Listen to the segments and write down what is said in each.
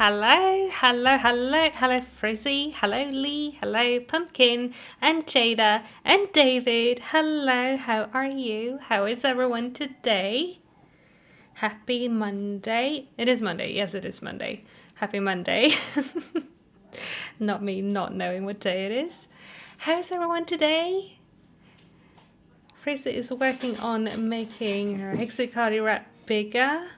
Hello Frizzy, hello Lee, hello Pumpkin, and Jada, and David. Hello, how are you? How is everyone today? Happy Monday. It is Monday, yes it is Monday. Happy Monday. Not me not knowing what day it is. How's everyone today? Frizzy is working on making her Hexacardi wrap bigger.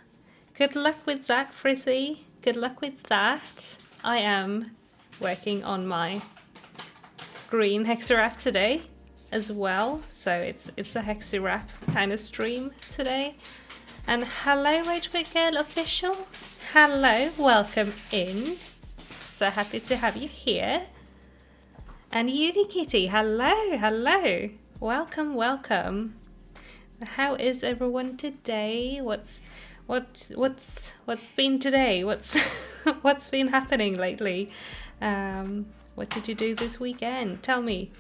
Good luck with that, Frizzy. Good luck with that. I am working on my green hexa wrap today as well. So it's a hexa wrap kind of stream today. And hello Rage Quit Girl official. Hello, welcome in. So happy to have you here. And Uni Kitty, hello. Welcome. How is everyone today? What's been today? What's been happening lately? What did you do this weekend? Tell me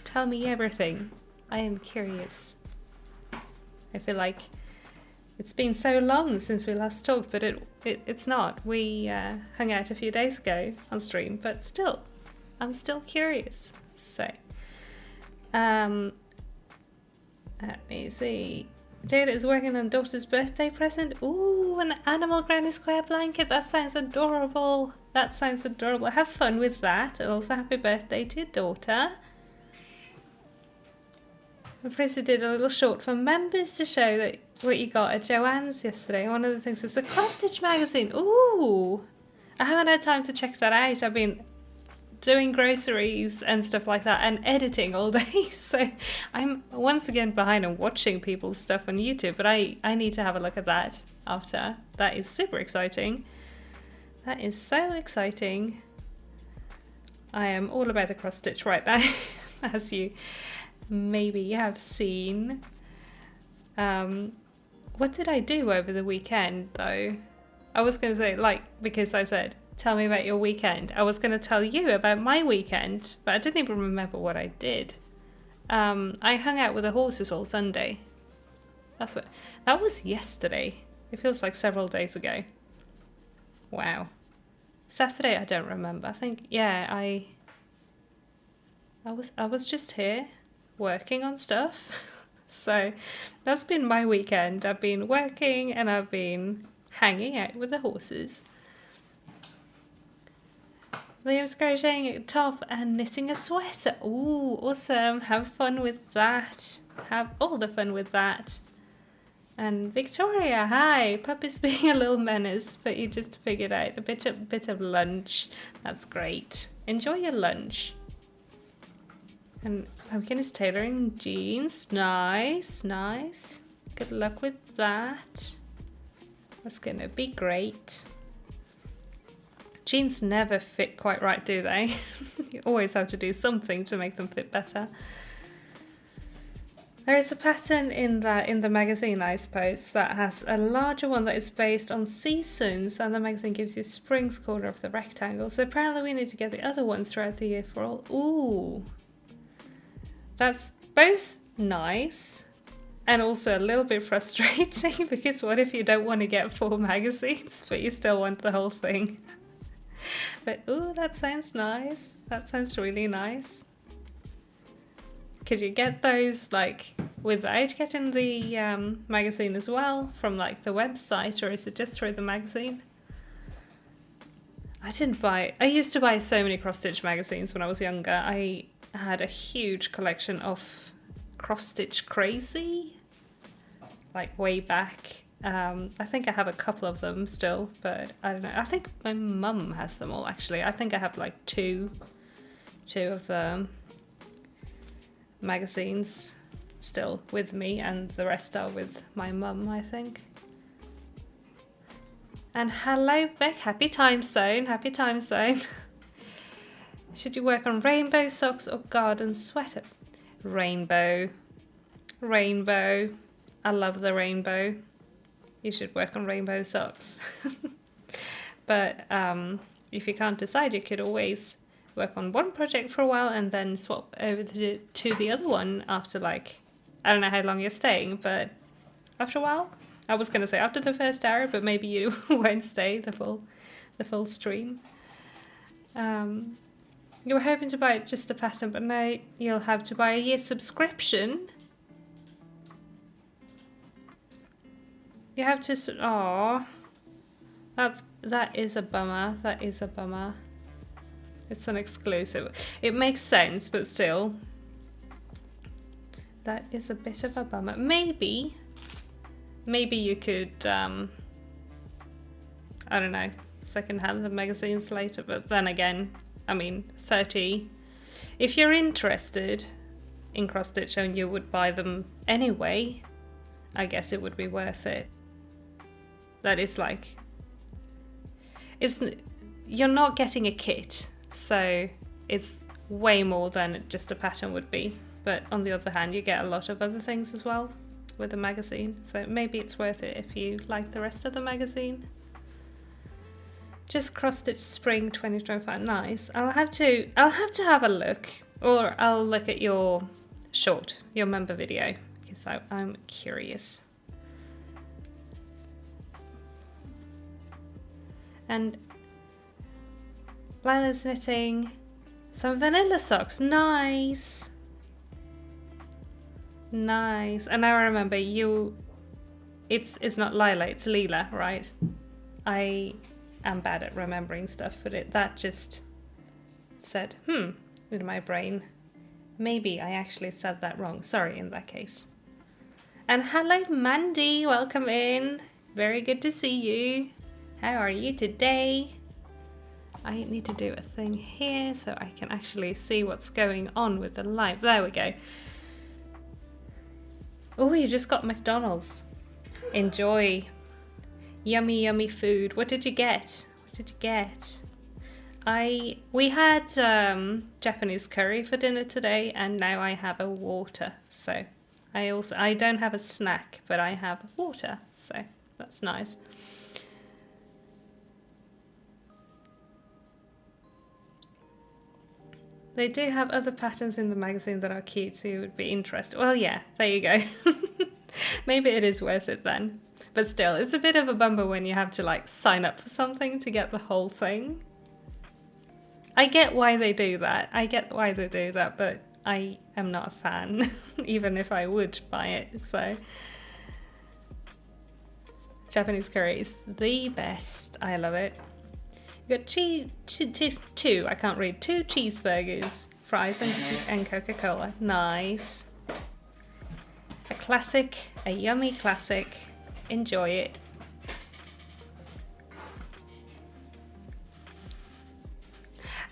everything. I am curious. I feel like it's been so long since we last talked, but it's not. We hung out a few days ago on stream, but still, I'm still curious. So, let me see. Jada is working on daughter's birthday present. Ooh, an animal granny square blanket. That sounds adorable. Have fun with that. And also happy birthday to your daughter. And Frizzy did a little short for members to show that what you got at Joanne's yesterday. One of the things is a cross stitch magazine. Ooh, I haven't had time to check that out. I've been doing groceries and stuff like that and editing all day, so I'm once again behind on watching people's stuff on YouTube, but I need to have a look at that after. That is super exciting. That is so exciting. I am all about the cross stitch right now, as you maybe have seen. What did I do over the weekend though? I was going to say, because I said tell me about your weekend. I was going to tell you about my weekend, but I didn't even remember what I did. I hung out with the horses all Sunday. That was yesterday. It feels like several days ago. Wow. Saturday, I don't remember. I think, yeah, I was just here working on stuff. So that's been my weekend. I've been working and I've been hanging out with the horses. Liam's crocheting a top and knitting a sweater. Ooh, awesome. Have fun with that. Have all the fun with that. And Victoria, hi. Puppy's being a little menace, but you just figured out a bit of lunch. That's great. Enjoy your lunch. And Pumpkin is tailoring jeans. Nice. Good luck with that. That's gonna be great. Jeans never fit quite right, do they? You always have to do something to make them fit better. There is a pattern in the magazine, I suppose, that has a larger one that is based on seasons, and the magazine gives you spring's corner of the rectangle. So apparently we need to get the other ones throughout the year for all. Ooh, that's both nice and also a little bit frustrating, because what if you don't want to get 4 magazines, but you still want the whole thing? But ooh, that sounds nice. That sounds really nice. Could you get those without getting the magazine as well from the website, or is it just through the magazine? I used to buy so many cross stitch magazines when I was younger. I had a huge collection of Cross Stitch Crazy, way back. I think I have a couple of them still, but I don't know. I think my mum has them all, actually. I think I have two of the magazines still with me, and the rest are with my mum, I think. And hello Beck, happy time zone. Should you work on rainbow socks or garden sweater? Rainbow. I love the rainbow. You should work on rainbow socks. But if you can't decide, you could always work on one project for a while and then swap over to the other one after I don't know how long you're staying, but after a while. I was going to say after the first hour, but maybe you won't stay the full stream. You were hoping to buy just the pattern, but now you'll have to buy a year subscription. You have to. Aww, that is a bummer. That is a bummer. It's an exclusive. It makes sense, but still, that is a bit of a bummer. Maybe you could. I don't know. Secondhand the magazines later, but then again, I mean, 30. If you're interested in cross stitch and you would buy them anyway, I guess it would be worth it. That is like, you're not getting a kit, so it's way more than just a pattern would be. But on the other hand, you get a lot of other things as well with the magazine, so maybe it's worth it if you like the rest of the magazine. Just cross stitch spring 2025. Nice. I'll have to have a look, or I'll look at your member video, because I'm curious. And Lila's knitting some vanilla socks. Nice. Nice. And I remember it's not Lila, it's Leela, right? I am bad at remembering stuff, but that just said, in my brain. Maybe I actually said that wrong. Sorry in that case. And hello Mandy, welcome in. Very good to see you. How are you today? I need to do a thing here so I can actually see what's going on with the live. There we go. Oh, you just got McDonald's. Enjoy. Yummy, yummy food. What did you get? What did you get? We had Japanese curry for dinner today, and now I have a water. So I don't have a snack, but I have water. So that's nice. They do have other patterns in the magazine that are cute, so you would be interested. Well, yeah, there you go. Maybe it is worth it then. But still, it's a bit of a bummer when you have to like sign up for something to get the whole thing. I get why they do that. But I am not a fan, even if I would buy it. So Japanese curry is the best. I love it. You got two, I can't read, 2 cheeseburgers, fries and Coca-Cola. Nice. A classic, a yummy classic. Enjoy it.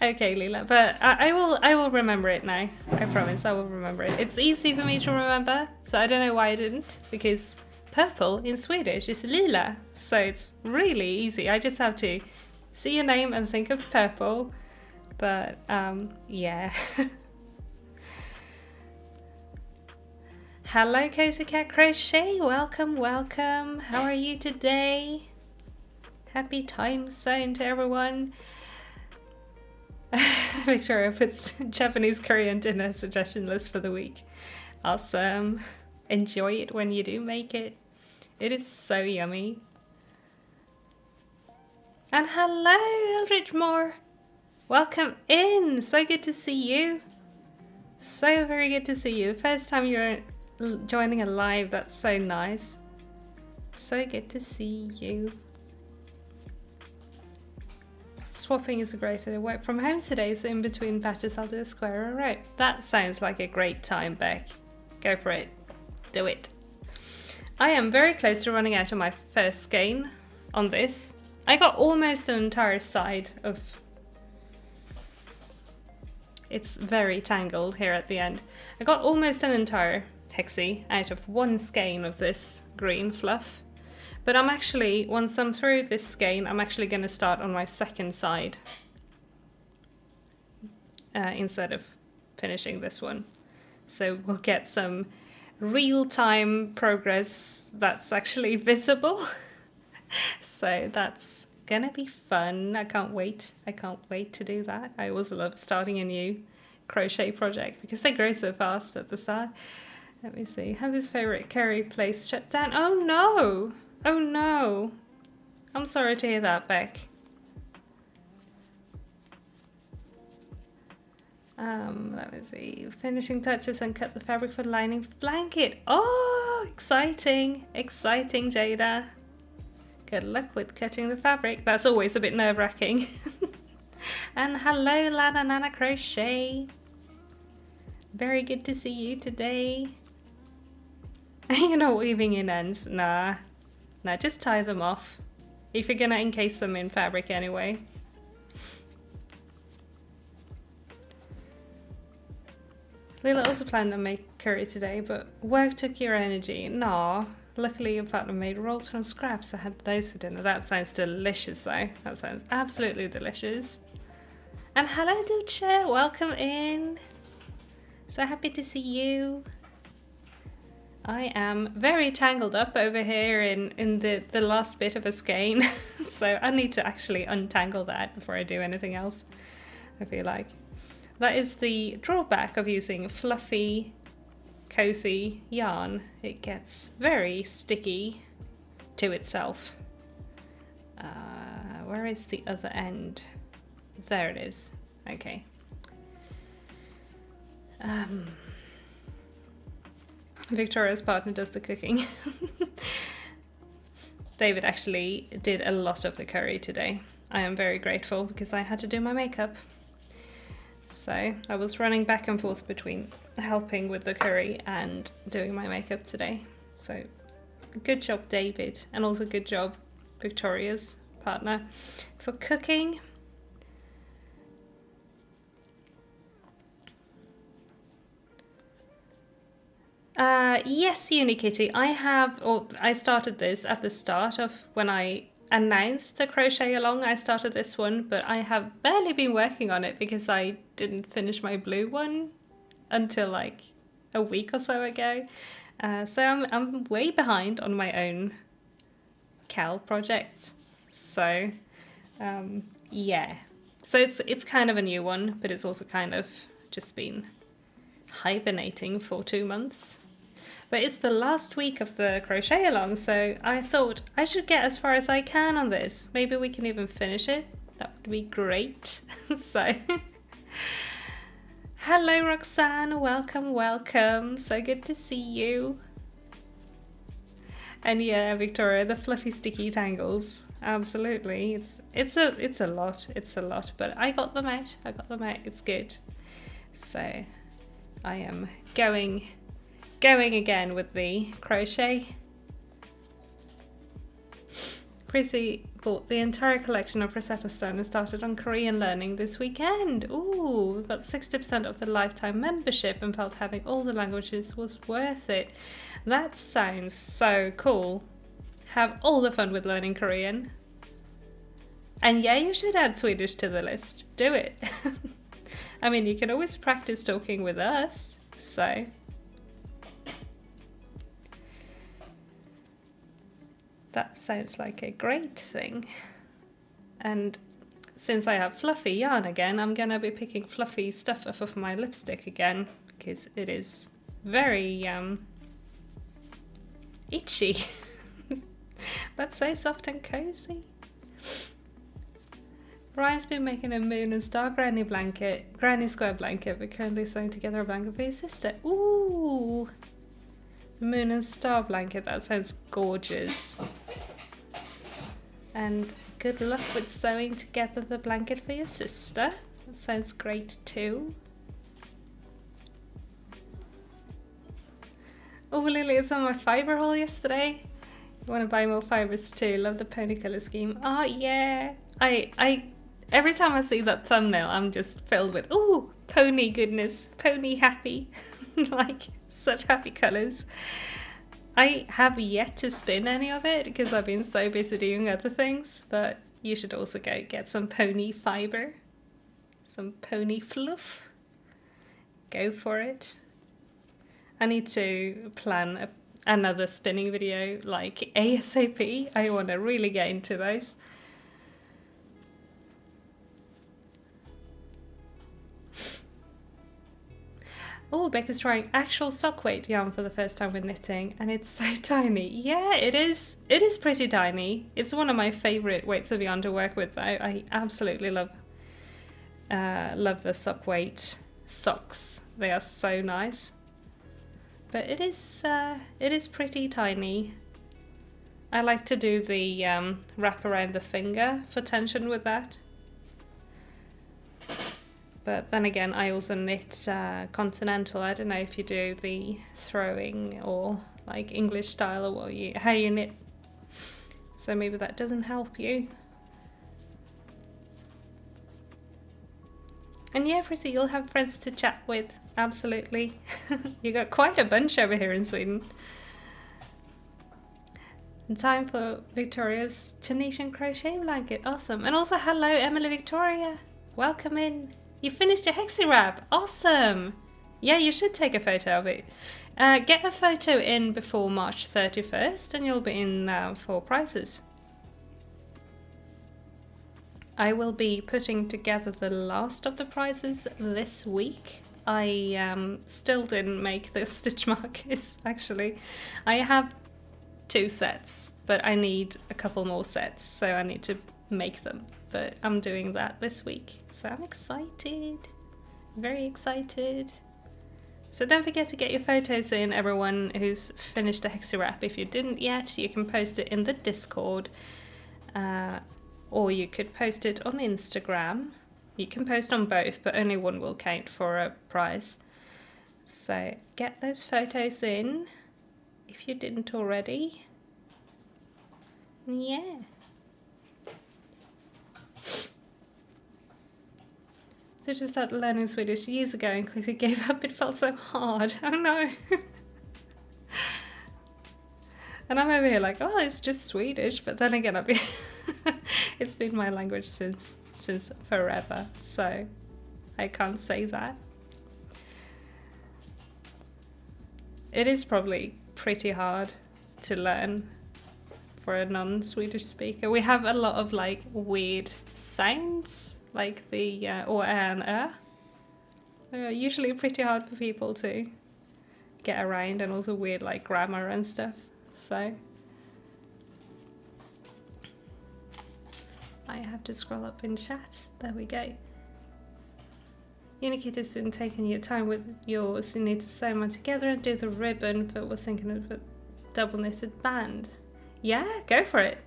Okay, Leela, but I will remember it now. I promise I will remember it. It's easy for me to remember, so I don't know why I didn't, because purple in Swedish is lila, so it's really easy. I just have to see your name and think of purple, but yeah. Hello Cozy Cat Crochet, welcome, welcome. How are you today? Happy time zone to everyone. Victoria puts Japanese curry and dinner suggestion list for the week. Awesome. Enjoy it when you do make it. It is so yummy. And hello, Eldridge Moore. Welcome in. So good to see you. So very good to see you. The first time you're joining a live, that's so nice. So good to see you. Swapping is a great idea. Work from home today, so in between patches I'll do a square or a row. That sounds like a great time, Beck. Go for it. Do it. I am very close to running out of my first skein on this. I got almost an entire side of... It's very tangled here at the end. I got almost an entire hexie out of one skein of this green fluff. But I'm actually, once I'm through this skein, I'm actually going to start on my second side. Instead of finishing this one. So we'll get some real-time progress that's actually visible. So that's gonna be fun. I can't wait. I can't wait to do that. I also love starting a new crochet project because they grow so fast at the start. Let me see. Have his favorite curry place shut down. Oh no! Oh no! I'm sorry to hear that, Beck. Let me see. Finishing touches and cut the fabric for lining blanket. Oh, exciting. Exciting, Jada. Good luck with cutting the fabric. That's always a bit nerve-wracking. And hello, Lana Nana Crochet. Very good to see you today. You're not weaving in ends? Nah. Nah, just tie them off. If you're gonna encase them in fabric anyway. Lila also planned to make curry today, but work took your energy. Nah. Luckily your partner made rolls from scraps. I had those for dinner. That sounds delicious though. That sounds absolutely delicious. And hello Dulce, welcome in. So happy to see you. I am very tangled up over here in the last bit of a skein. So I need to actually untangle that before I do anything else, I feel like. That is the drawback of using fluffy, cozy yarn. It gets very sticky to itself. Where is the other end? There it is. Okay. Victoria's partner does the cooking. David actually did a lot of the curry today. I am very grateful because I had to do my makeup. So I was running back and forth between helping with the curry and doing my makeup today. So good job, David, and also good job, Victoria's partner, for cooking. Yes, Unikitty, I started this at the start of when I announced the crochet along. I started this one, but I have barely been working on it because I didn't finish my blue one until like a week or so ago. So I'm way behind on my own Cal project. So yeah, so it's kind of a new one, but it's also kind of just been hibernating for 2 months. But it's the last week of the crochet along, so I thought I should get as far as I can on this. Maybe we can even finish it. That would be great. So hello Roxanne, welcome, welcome. So good to see you. And yeah, Victoria, the fluffy sticky tangles. Absolutely. It's a lot, but I got them out. It's good. So I am going again with the crochet. Prissy bought the entire collection of Rosetta Stone and started on Korean learning this weekend. Ooh, we got 60% of the lifetime membership and felt having all the languages was worth it. That sounds so cool. Have all the fun with learning Korean. And yeah, you should add Swedish to the list. Do it. I mean, you can always practice talking with us, so. That sounds like a great thing. And since I have fluffy yarn again, I'm gonna be picking fluffy stuff off of my lipstick again, because it is very itchy, but so soft and cozy. Brian's been making a moon and star granny square blanket, but currently sewing together a blanket for his sister. Ooh! Moon and star blanket, that sounds gorgeous. And good luck with sewing together the blanket for your sister. That sounds great too. Oh, Lily is on my fibre haul yesterday. You want to buy more fibres too? Love the pony colour scheme. Oh yeah. I every time I see that thumbnail, I'm just filled with ooh, pony goodness, pony happy. Like such happy colours. I have yet to spin any of it because I've been so busy doing other things, but you should also go get some pony fibre, some pony fluff. Go for it. I need to plan another spinning video like ASAP. I want to really get into those. Oh, Becca's trying actual sock weight yarn for the first time with knitting, and it's so tiny. Yeah, it is. It is pretty tiny. It's one of my favourite weights of yarn to work with, though. I absolutely love the sock weight socks. They are so nice. But it is pretty tiny. I like to do the wrap around the finger for tension with that. But then again, I also knit continental. I don't know if you do the throwing or like English style or how you knit. So maybe that doesn't help you. And yeah, Frizzy, you'll have friends to chat with. Absolutely. You got quite a bunch over here in Sweden. Time for Victoria's Tunisian crochet blanket. Awesome. And also hello Emily Victoria. Welcome in. You finished your hexie wrap. Awesome. Yeah, you should take a photo of it. Get a photo in before March 31st and you'll be in for prizes. I will be putting together the last of the prizes this week. I still didn't make the stitch markers actually. I have 2 sets, but I need a couple more sets, so I need to make them. But I'm doing that this week, so I'm excited, very excited. So don't forget to get your photos in, everyone who's finished the hexie wrap. If you didn't yet, you can post it in the Discord, or you could post it on Instagram. You can post on both, but only one will count for a prize. So get those photos in if you didn't already. Yeah. So just started learning Swedish years ago and quickly gave up. It felt so hard. Oh no. And I'm over here like, oh, it's just Swedish. But then again, it's been my language since forever. So I can't say that. It is probably pretty hard to learn for a non-Swedish speaker. We have a lot of like weird sounds, like the or and They're usually pretty hard for people to get around, and also weird like grammar and stuff. So I have to scroll up in chat. There we go. Unikit has been taking your time with yours. You need to sew them together and do the ribbon, but was thinking of a double knitted band. Yeah, go for it.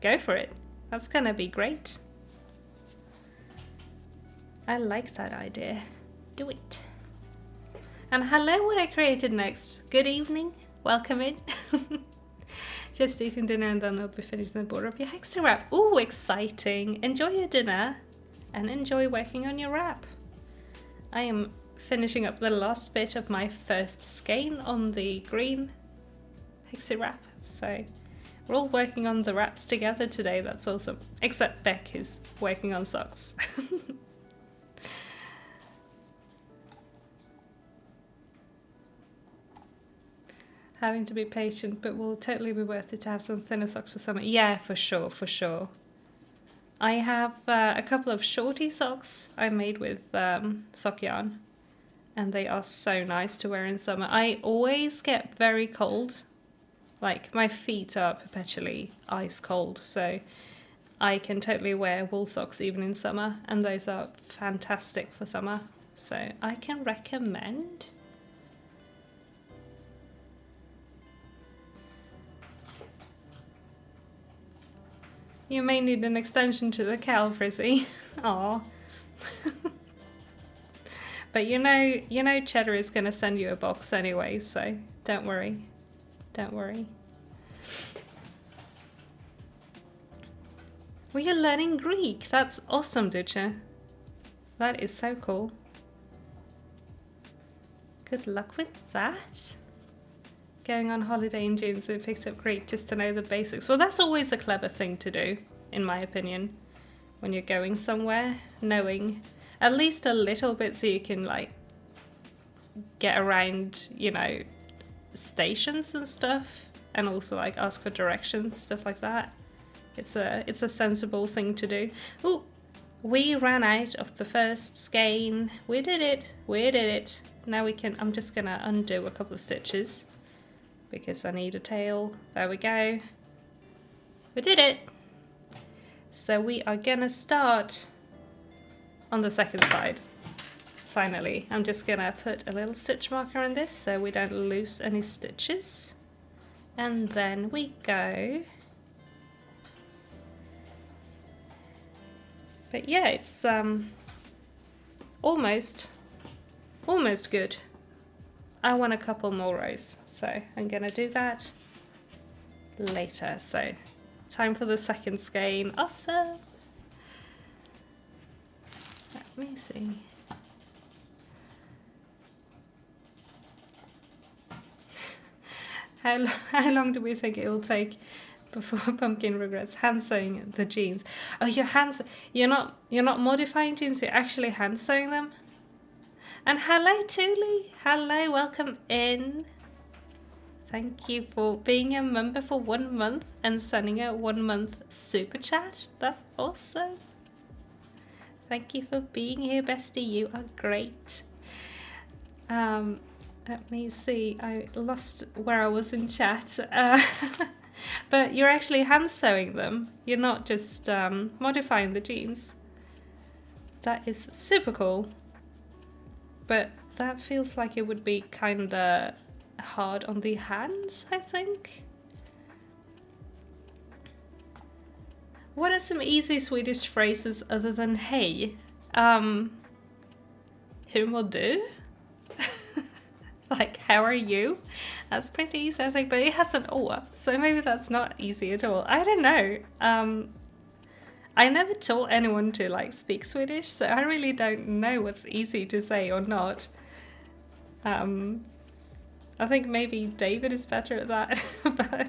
Go for it. That's gonna be great. I like that idea. Do it. And hello, what I created next. Good evening. Welcome in. Just eating dinner and then I'll be finishing the border of your hexie wrap. Ooh, exciting. Enjoy your dinner and enjoy working on your wrap. I am finishing up the last bit of my first skein on the green hexie wrap. So we're all working on the wraps together today. That's awesome. Except Beck is working on socks. Having to be patient, but will totally be worth it to have some thinner socks for summer. Yeah, for sure, for sure. I have a couple of shorty socks I made with sock yarn, and they are so nice to wear in summer. I always get very cold. Like, my feet are perpetually ice cold, so I can totally wear wool socks even in summer, and those are fantastic for summer. So I can recommend. You may need an extension to the cowl, Frizzy. Aw. But you know Cheddar is going to send you a box anyway, so don't worry. Don't worry. Well, you're learning Greek. That's awesome, Ducha. That is so cool. Good luck with that. Going on holiday in June, so I picked up Greek just to know the basics. Well, that's always a clever thing to do, in my opinion, when you're going somewhere, knowing at least a little bit so you can like get around, you know, stations and stuff, and also like ask for directions, stuff like that. It's a sensible thing to do. Ooh, we ran out of the first skein. We did it. We did it. Now we can. I'm just gonna undo a couple of stitches because I need a tail. There we go. We did it. So we are gonna start on the second side. finally, I'm just gonna put a little stitch marker on this so we don't lose any stitches. And then we go. But yeah, it's almost good. I want a couple more rows, so I'm gonna do that later. So time for the second skein. Awesome. Let me see. How long do we think it will take before Pumpkin regrets hand sewing the jeans? Oh, you're not modifying jeans, you're actually hand sewing them. And hello Tuli, hello, welcome in. Thank you for being a member for 1 month and sending a 1 month super chat. That's awesome. Thank you for being here, bestie. You are great. Let me see. I lost where I was in chat. But you're actually hand sewing them. You're not just modifying the jeans. That is super cool. But that feels like it would be kind of hard on the hands, I think. What are some easy Swedish phrases other than hey? Hur mår du? Like, how are you? That's pretty easy, I think, but it has an O, so maybe that's not easy at all. I don't know. I never taught anyone to like speak Swedish, so I really don't know what's easy to say or not. I think maybe David is better at that, but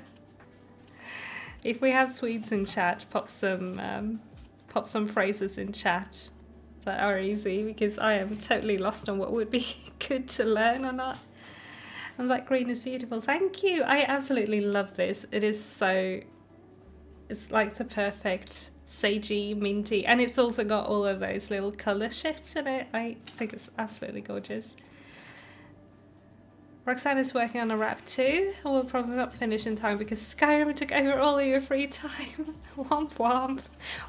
if we have Swedes in chat, pop some phrases in chat that are easy, because I am totally lost on what would be good to learn or not. And that green is beautiful. Thank you. I absolutely love this. It is so, it's like the perfect sagey, minty, and it's also got all of those little color shifts in it. I think it's absolutely gorgeous. Roxanne is working on a wrap too. We'll probably not finish in time because Skyrim took over all of your free time. Womp womp.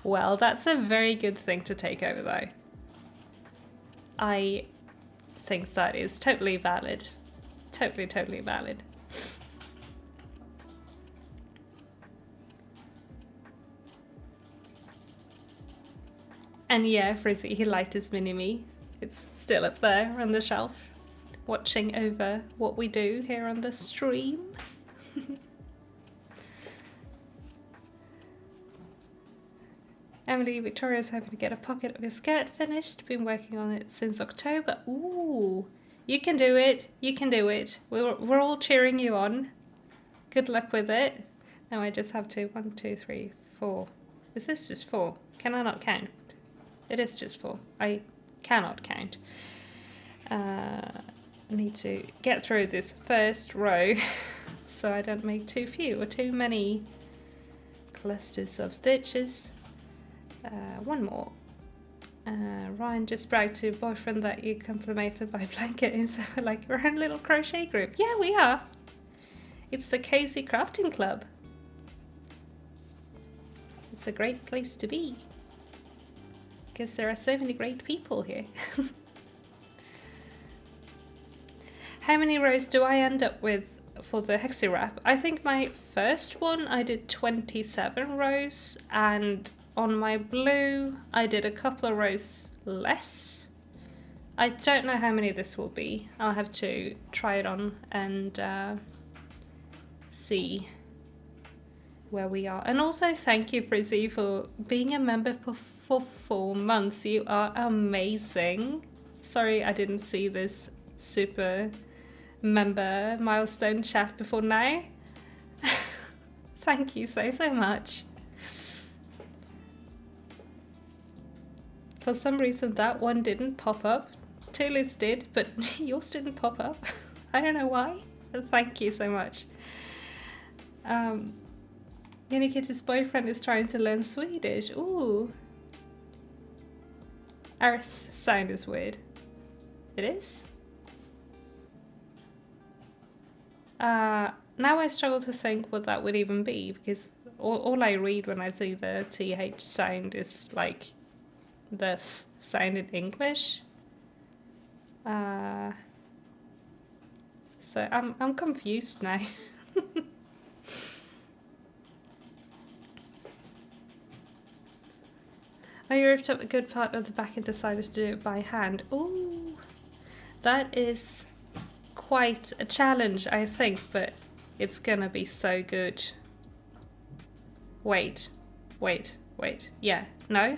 Well, that's a very good thing to take over though. I think that is totally valid. Totally valid. And yeah, Frizzy, he liked his mini-me. It's still up there on the shelf, watching over what we do here on the stream. Emily, Victoria's hoping to get a pocket of your skirt finished. Been working on it since October. Ooh, you can do it. You can do it. We're all cheering you on. Good luck with it. Now I just have to 1, 2, 3, 4. Is this just 4? Can I not count? It is just 4. I cannot count. I need to get through this first row so I don't make too few or too many clusters of stitches. One more. Ryan just bragged to boyfriend that you complimented by blanket and so we're like we're in a little crochet group. Yeah, we are. It's the Cozy Crafting Club. It's a great place to be because there are so many great people here. How many rows do I end up with for the hexi wrap? I think my first one I did 27 rows, and on my blue I did a couple of rows less. I don't know how many this will be. I'll have to try it on and see where we are. And also thank you, Frizzy, for being a member for 4 months. You are amazing. Sorry I didn't see this super member milestone chat before now. Thank you so much. For some reason that one didn't pop up. Tuli's did, but yours didn't pop up. I don't know why, but thank you so much. Unikitty's boyfriend is trying to learn Swedish. Ooh. Earth sound is weird. It is? Now I struggle to think what that would even be, because all I read when I see the TH sound is like the th sound in English. So I'm confused now. Oh, you ripped up a good part of the back and decided to do it by hand. Ooh, that is quite a challenge, I think, but it's gonna be so good. Wait. Yeah, no?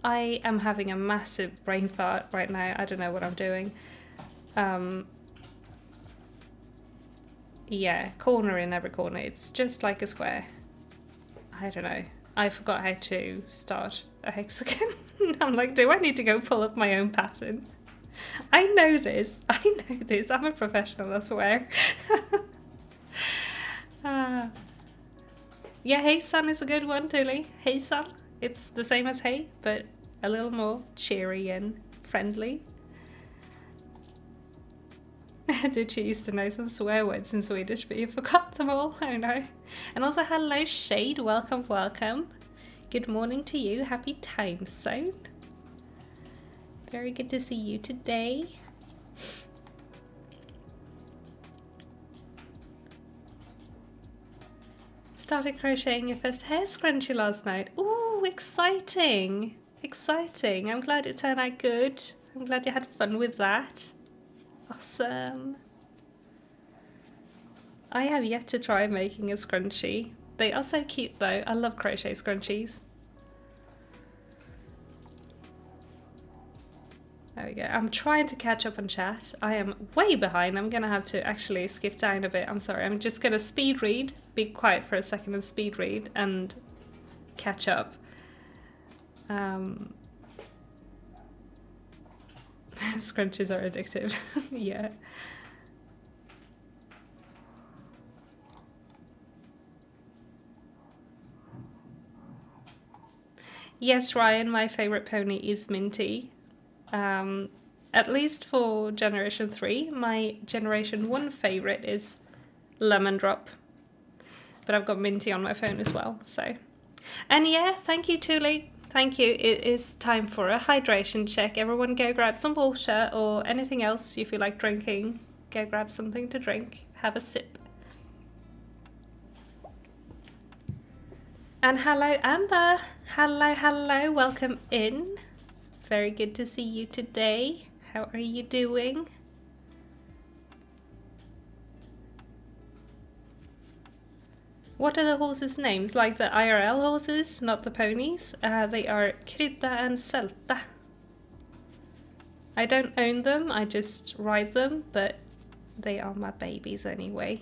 I am having a massive brain fart right now. I don't know what I'm doing. Yeah, corner in every corner. It's just like a square. I don't know. I forgot how to start a hexagon. I'm like, do I need to go pull up my own pattern? I know this. I'm a professional, I swear. Yeah, hey sun is a good one, Tully. Hey sun. It's the same as hey, but a little more cheery and friendly. Did you used to know some swear words in Swedish, but you forgot them all? Oh no. And also, hello Shade, welcome. Good morning to you, happy time zone. Very good to see you today. Started crocheting your first hair scrunchie last night. Ooh, exciting. I'm glad it turned out good. I'm glad you had fun with that. Awesome. I have yet to try making a scrunchie. They are so cute though. I love crochet scrunchies. There we go. I'm trying to catch up on chat. I am way behind. I'm gonna have to actually skip down a bit. I'm sorry. I'm just gonna speed read. Be quiet for a second and speed read and catch up. Scrunchies are addictive. Yeah. Yes, Ryan, my favourite pony is Minty. At least for Generation 3. My Generation 1 favourite is Lemon Drop. But I've got Minty on my phone as well, so. And yeah, thank you, Tuli. Thank you. It is time for a hydration check. Everyone go grab some water or anything else you feel like drinking. Go grab something to drink. Have a sip. And hello, Amber. Hello. Welcome in. Very good to see you today. How are you doing? What are the horses' names? Like the IRL horses, not the ponies? They are Krydda and Sälta. I don't own them, I just ride them, but they are my babies anyway.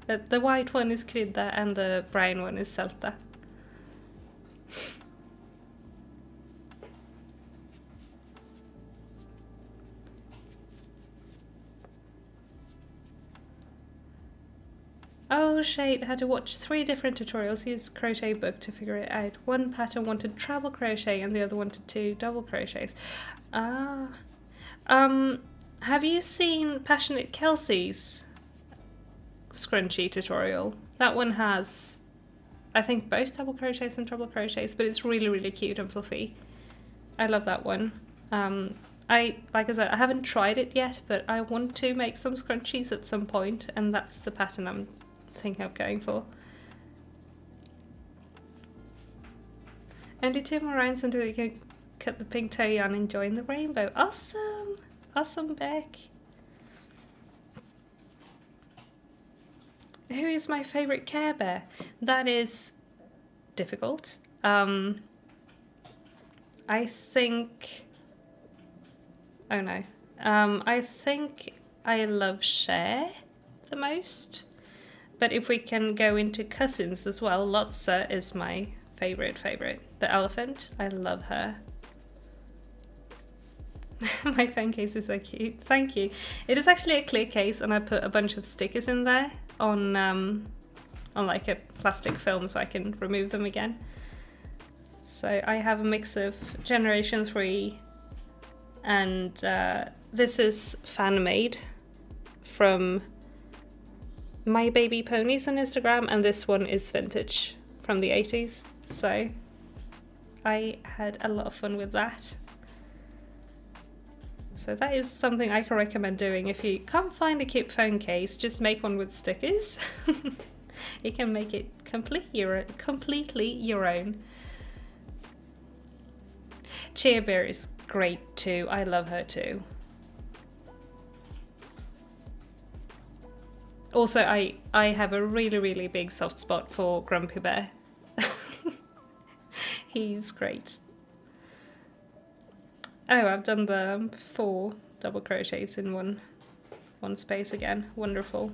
The white one is Krydda and the brown one is Sälta. Oh, Shade had to watch 3 different tutorials, use crochet book to figure it out. One pattern wanted treble crochet and the other wanted 2 double crochets. Ah. Have you seen Passionate Kelsey's scrunchie tutorial? That one has, I think, both double crochets and treble crochets, but it's really cute and fluffy. I love that one. Like I said, I haven't tried it yet, but I want to make some scrunchies at some point, and that's the pattern I'm thinking of going for. Only 2 more rounds until you can cut the pink toe yarn and join the rainbow. Awesome! Awesome, Beck. Who is my favourite Care Bear? That is difficult. I think... Oh no. I think I love Shaiyeh the most. But if we can go into cousins as well, Lotsa is my favourite. The elephant, I love her. My phone case is so cute. Thank you. It is actually a clear case and I put a bunch of stickers in there on like a plastic film so I can remove them again. So I have a mix of Generation 3 and this is fan made from My Baby Ponies on Instagram, and this one is vintage from the 80s. So I had a lot of fun with that. So that is something I can recommend doing. If you can't find a cute phone case, just make one with stickers. You can make it completely your own. Shaiyeh is great too. I love her too. Also, I have a really big soft spot for Grumpy Bear. He's great. Oh, I've done the 4 double crochets in one space again. Wonderful.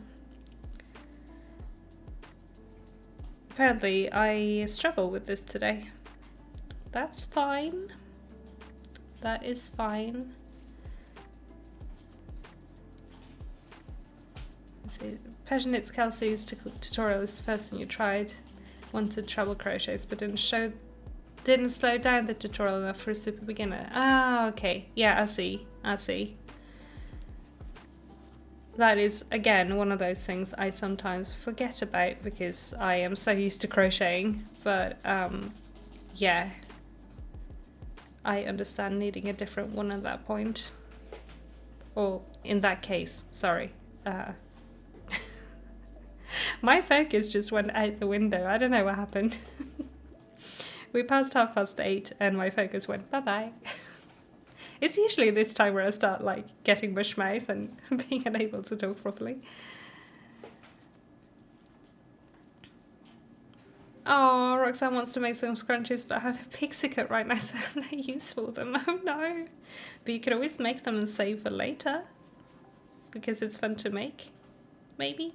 Apparently, I struggle with this today. That's fine. That is fine. Passionate Kelsey's tutorial is the first thing you tried. Wanted treble crochets, but didn't slow down the tutorial enough for a super beginner. Ah, okay. Yeah, I see. That is, again, one of those things I sometimes forget about because I am so used to crocheting. But, yeah. I understand needing a different one at that point. Or, in that case, sorry. My focus just went out the window. I don't know what happened. We passed 8:30 and my focus went bye-bye. It's usually this time where I start like getting bush mouth and being unable to talk properly. Oh, Roxanne wants to make some scrunchies, but I have a pixie cut right now, so I have no use for them. Oh no. But you can always make them and save for later. Because it's fun to make. Maybe.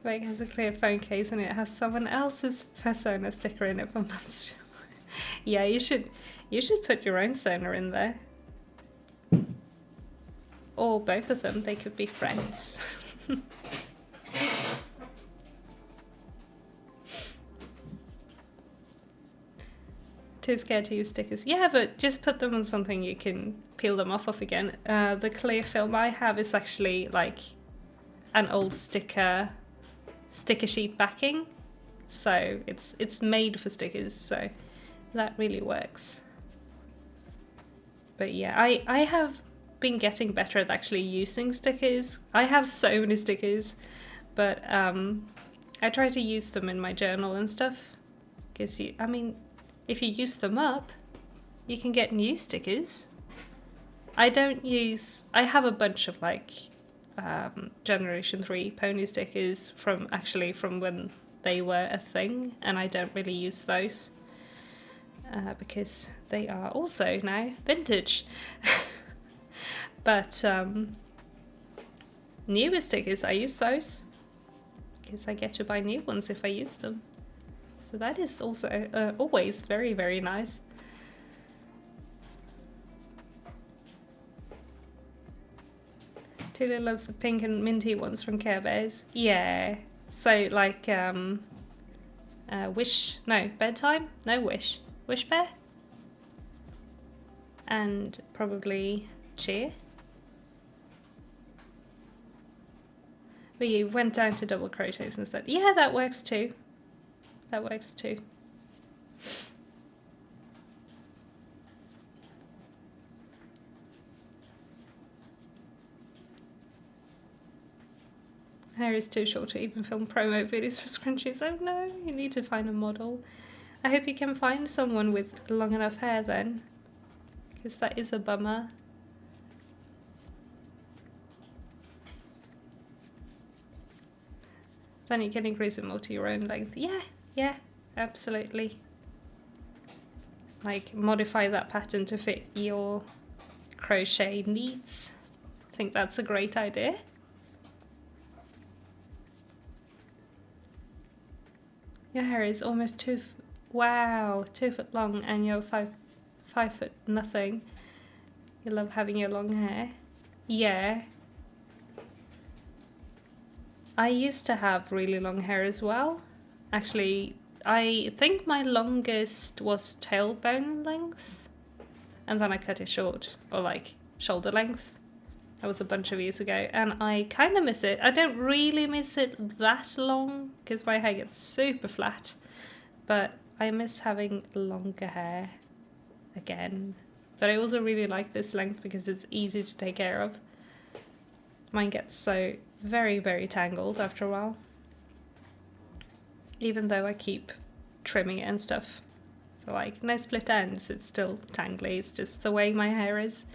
Like, it has a clear phone case and it has someone else's persona sticker in it for months. Yeah, you should put your own Sona in there. Or both of them, they could be friends. Too scared to use stickers. Yeah, but just put them on something you can peel them off of again. The clear film I have is actually like an old sticker sheet backing, so it's made for stickers, so that really works. But yeah, I have been getting better at actually using stickers. I have so many stickers, but I try to use them in my journal and stuff, because I mean, if you use them up, you can get new stickers. I have a bunch of like Generation 3 pony stickers from when they were a thing, and I don't really use those because they are also now vintage. But newer stickers, I use those because I get to buy new ones if I use them, so that is also always very nice. Tula loves the pink and minty ones from Care Bears. Yeah. So like Bedtime? No, Wish Bear? And probably Cheer. But you went down to double crochets instead. Yeah, that works too. Hair is too short to even film promo videos for scrunchies. Oh no, you need to find a model. I hope you can find someone with long enough hair then, because that is a bummer. Then you can increase it more to your own length. Yeah, absolutely. Like, modify that pattern to fit your crochet needs. I think that's a great idea. Your hair is almost 2 foot long, and you're 5 foot nothing. You love having your long hair. Yeah. I used to have really long hair as well. Actually, I think my longest was tailbone length, and then I cut it short, or like shoulder length. That was a bunch of years ago, and I kind of miss it. I don't really miss it that long because my hair gets super flat, but I miss having longer hair again. But I also really like this length because it's easy to take care of. Mine gets so very, very tangled after a while, even though I keep trimming it and stuff. So like, no split ends, it's still tangly, it's just the way my hair is.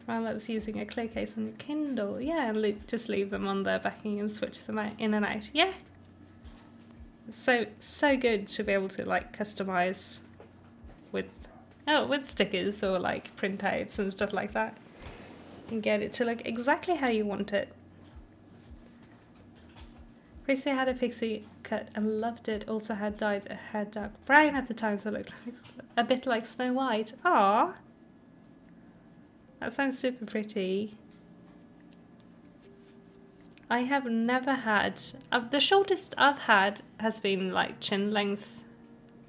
While I was using a clay case on your Kindle, yeah, just leave them on there backing and switch them out, in and out. Yeah, it's so good to be able to like customize with stickers or like printouts and stuff like that, and get it to look exactly how you want it. Crochet had a pixie cut and loved it. Also had dyed hair dark brown at the time, so it looked like, a bit like Snow White. Ah. That sounds super pretty. I have never had... the shortest I've had has been like chin length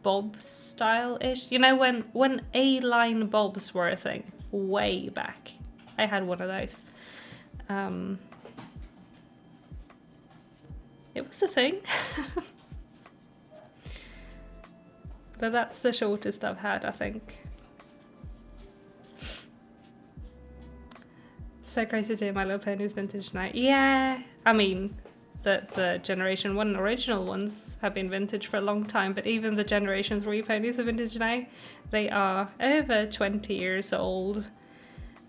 bob style-ish. You know when A-line bobs were a thing? Way back. I had one of those. It was a thing. But that's the shortest I've had, I think. So crazy to hear My Little Pony's vintage now. Yeah, I mean, the Generation 1 original ones have been vintage for a long time, but even the Generation 3 ponies are vintage now. They are over 20 years old,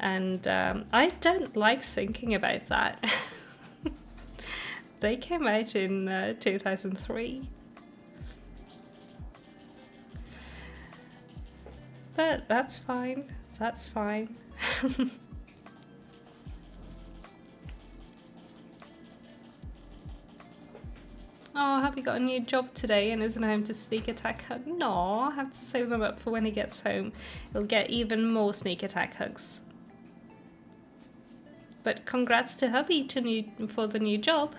and I don't like thinking about that. They came out in 2003. But that's fine, that's fine. Oh, have you got a new job today and isn't home to sneak attack hug? No, I have to save them up for when he gets home. He'll get even more sneak attack hugs. But congrats to hubby for the new job.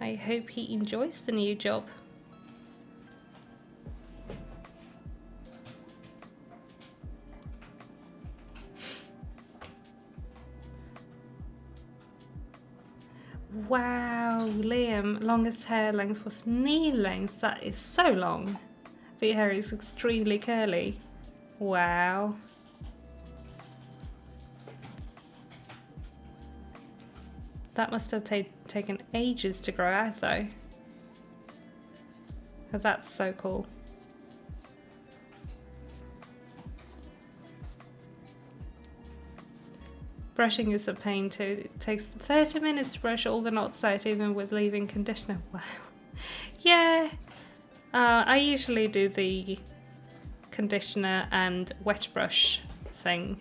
I hope he enjoys the new job. Wow, Liam, longest hair length was knee length. That is so long. But your hair is extremely curly. Wow. That must have taken ages to grow out though. But that's so cool. Brushing is a pain too. It takes 30 minutes to brush all the knots out, even with leaving conditioner. Wow. Yeah. I usually do the conditioner and wet brush thing.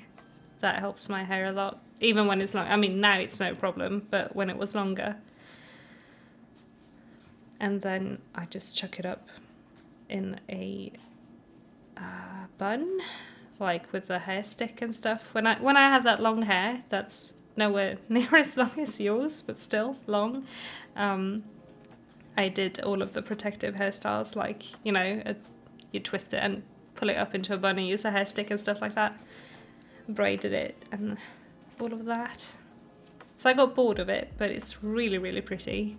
That helps my hair a lot. Even when it's long. I mean, now it's no problem, but when it was longer. And then I just chuck it up in a bun. Like with the hair stick and stuff. When I have that long hair, that's nowhere near as long as yours, but still long. I did all of the protective hairstyles, like, you know, you twist it and pull it up into a bun and use a hair stick and stuff like that. Braided it and all of that. So I got bored of it, but it's really, really pretty.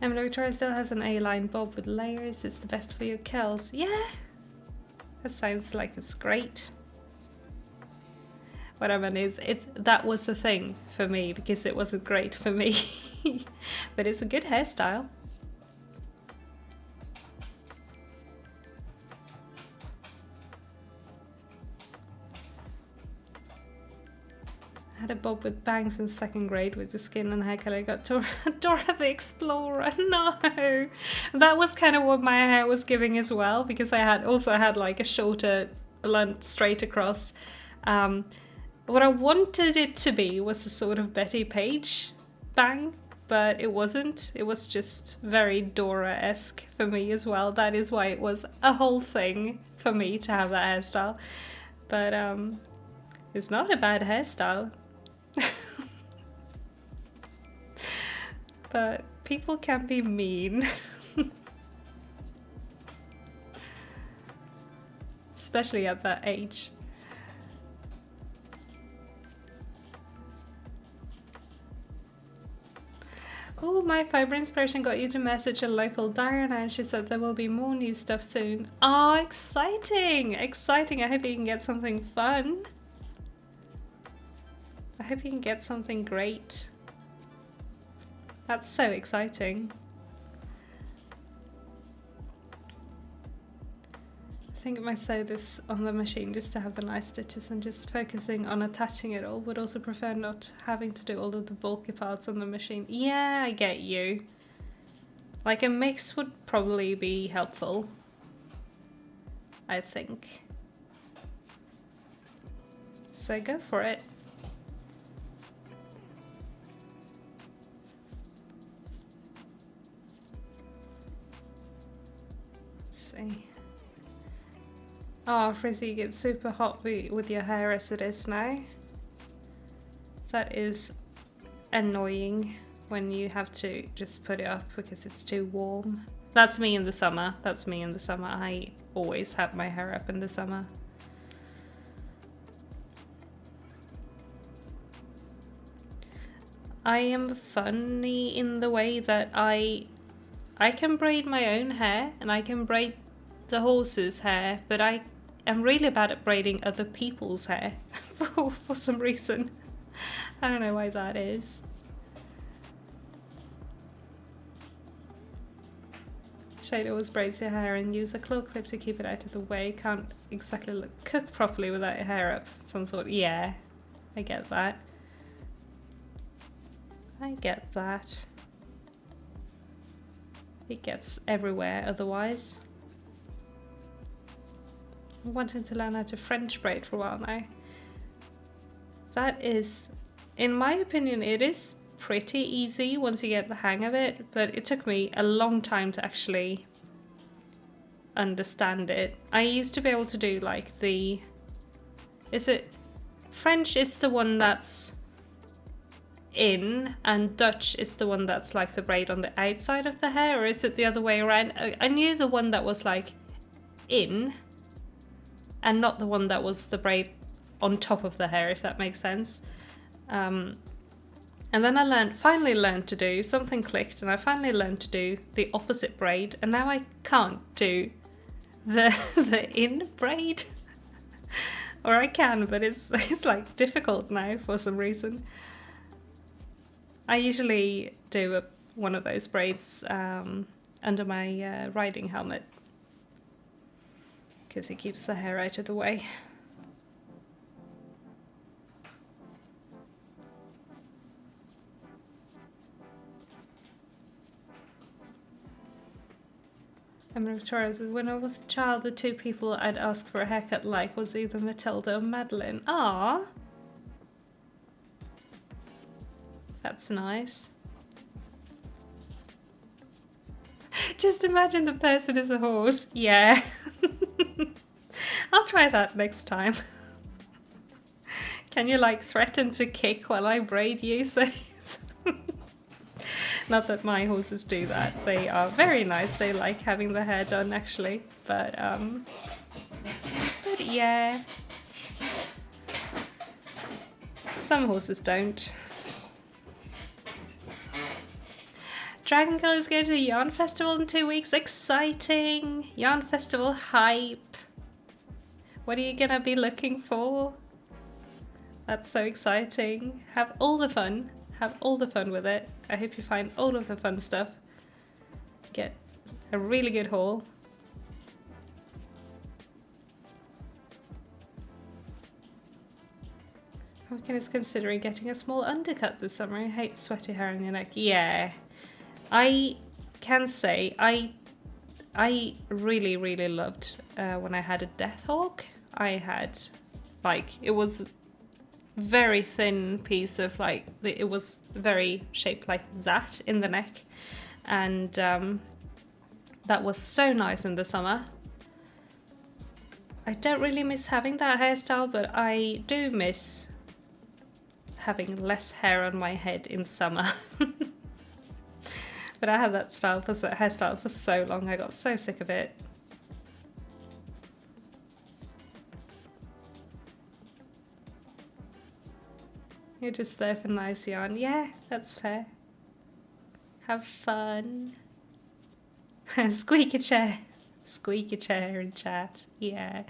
Emily Victoria still has an A-line bob with layers. It's the best for your curls. Yeah, that sounds like it's great. What I mean is, that was the thing for me because it wasn't great for me. But it's a good hairstyle. I had a bob with bangs in second grade with the skin and hair colour. Got Dora the Explorer. No, that was kind of what my hair was giving as well, because I also had like a shorter, blunt, straight across. What I wanted it to be was a sort of Betty Page bang, but it wasn't. It was just very Dora-esque for me as well. That is why it was a whole thing for me to have that hairstyle. But it's not a bad hairstyle. But people can be mean. Especially at that age. Oh, my fiber inspiration got you to message a local Diana, and she said there will be more new stuff soon. Oh, exciting! Exciting! I hope you can get something fun. I hope you can get something great. That's so exciting. I think I might sew this on the machine just to have the nice stitches and just focusing on attaching it all, but also prefer not having to do all of the bulky parts on the machine. Yeah, I get you. Like a mix would probably be helpful, I think. So go for it. Let's see. Oh, Frizzy, you get super hot with your hair as it is now. That is annoying when you have to just put it up because it's too warm. That's me in the summer. That's me in the summer. I always have my hair up in the summer. I am funny in the way that I can braid my own hair and I can braid the horse's hair, but I am really bad at braiding other people's hair for some reason. I don't know why that is. Shaiyeh always braids your hair and use a claw clip to keep it out of the way. Can't exactly cook properly without your hair up. Some sort. Yeah, I get that. I get that. It gets everywhere otherwise. I'm wanting to learn how to French braid for a while now. That is, in my opinion, it is pretty easy once you get the hang of it, but it took me a long time to actually understand it. I used to be able to do like the... French is the one that's in, and Dutch is the one that's like the braid on the outside of the hair, or is it the other way around? I knew the one that was like in, and not the one that was the braid on top of the hair, if that makes sense. And then I finally learned to do, something clicked, and I finally learned to do the opposite braid, and now I can't do the in braid. Or I can, but it's like difficult now for some reason. I usually do one of those braids under my riding helmet, because it keeps the hair out of the way. Emma Victoria says, when I was a child, the two people I'd ask for a haircut like was either Matilda or Madeline. Ah, that's nice. Just imagine the person is a horse. Yeah. I'll try that next time. Can you like threaten to kick while I braid you? So not that my horses do that. They are very nice. They like having the hair done actually. But yeah. Some horses don't. Dragon Girl is going to the Yarn Festival in 2 weeks. Exciting! Yarn Festival hype. What are you gonna be looking for? That's so exciting. Have all the fun. Have all the fun with it. I hope you find all of the fun stuff. Get a really good haul. Pumpkin is considering getting a small undercut this summer. I hate sweaty hair on your neck. Yeah. I can say I really, really loved when I had a Death Hawk. I had, like, it was very thin piece of, like, it was very shaped like that in the neck. And that was so nice in the summer. I don't really miss having that hairstyle, but I do miss having less hair on my head in summer. But I had that hairstyle for so long, I got so sick of it. You're just there for nice yarn. Yeah, that's fair. Have fun. Squeak a chair. Squeak a chair and chat. Yeah.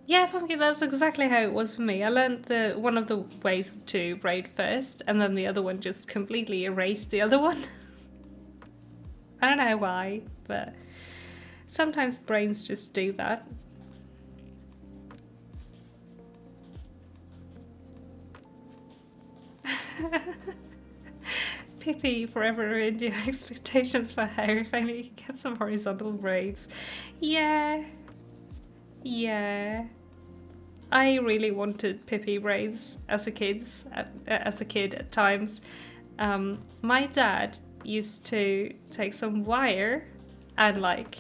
Yeah, Pumpkin, that's exactly how it was for me. I learned one of the ways to braid first, and then the other one just completely erased the other one. I don't know why, but sometimes brains just do that. Pippi, forever ruined your expectations for hair. If only you could get some horizontal braids. Yeah. Yeah. I really wanted Pippi braids as a kid at times. My dad used to take some wire and like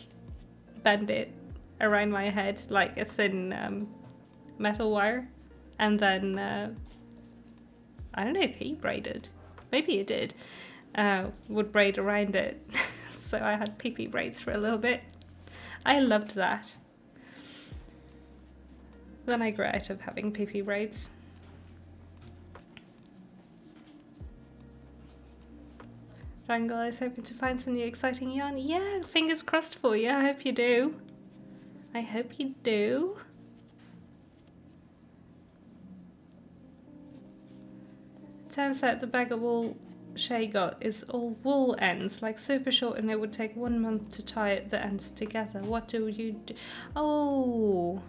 bend it around my head like a thin metal wire, and then I don't know if he braided, maybe he did, would braid around it. So I had Pippi braids for a little bit. I loved that. Then I grew out of having Pippi braids. Wrangle is hoping to find some new exciting yarn. Yeah, fingers crossed for you. I hope you do. I hope you do. Turns out the bag of wool Shaiyeh got is all wool ends, like super short, and it would take 1 month to tie the ends together. What do you do? Oh.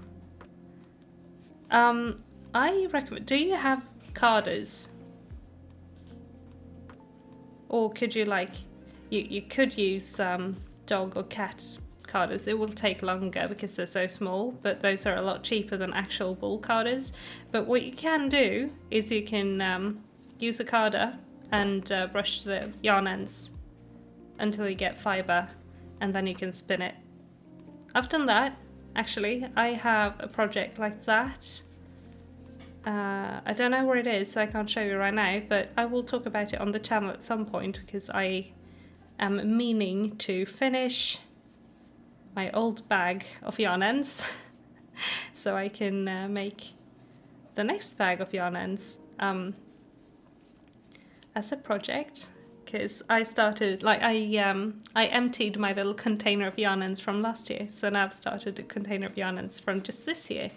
I recommend, do you have carders? Or could you like, you could use dog or cat carders. It will take longer because they're so small, but those are a lot cheaper than actual wool carders. But what you can do is you can use a carder and brush the yarn ends until you get fibre, and then you can spin it. I've done that. Actually, I have a project like that. I don't know where it is, so I can't show you right now, but I will talk about it on the channel at some point because I am meaning to finish my old bag of yarn ends so I can make the next bag of yarn ends as a project. Because I started, like, I emptied my little container of yarn ends from last year, so now I've started a container of yarn ends from just this year.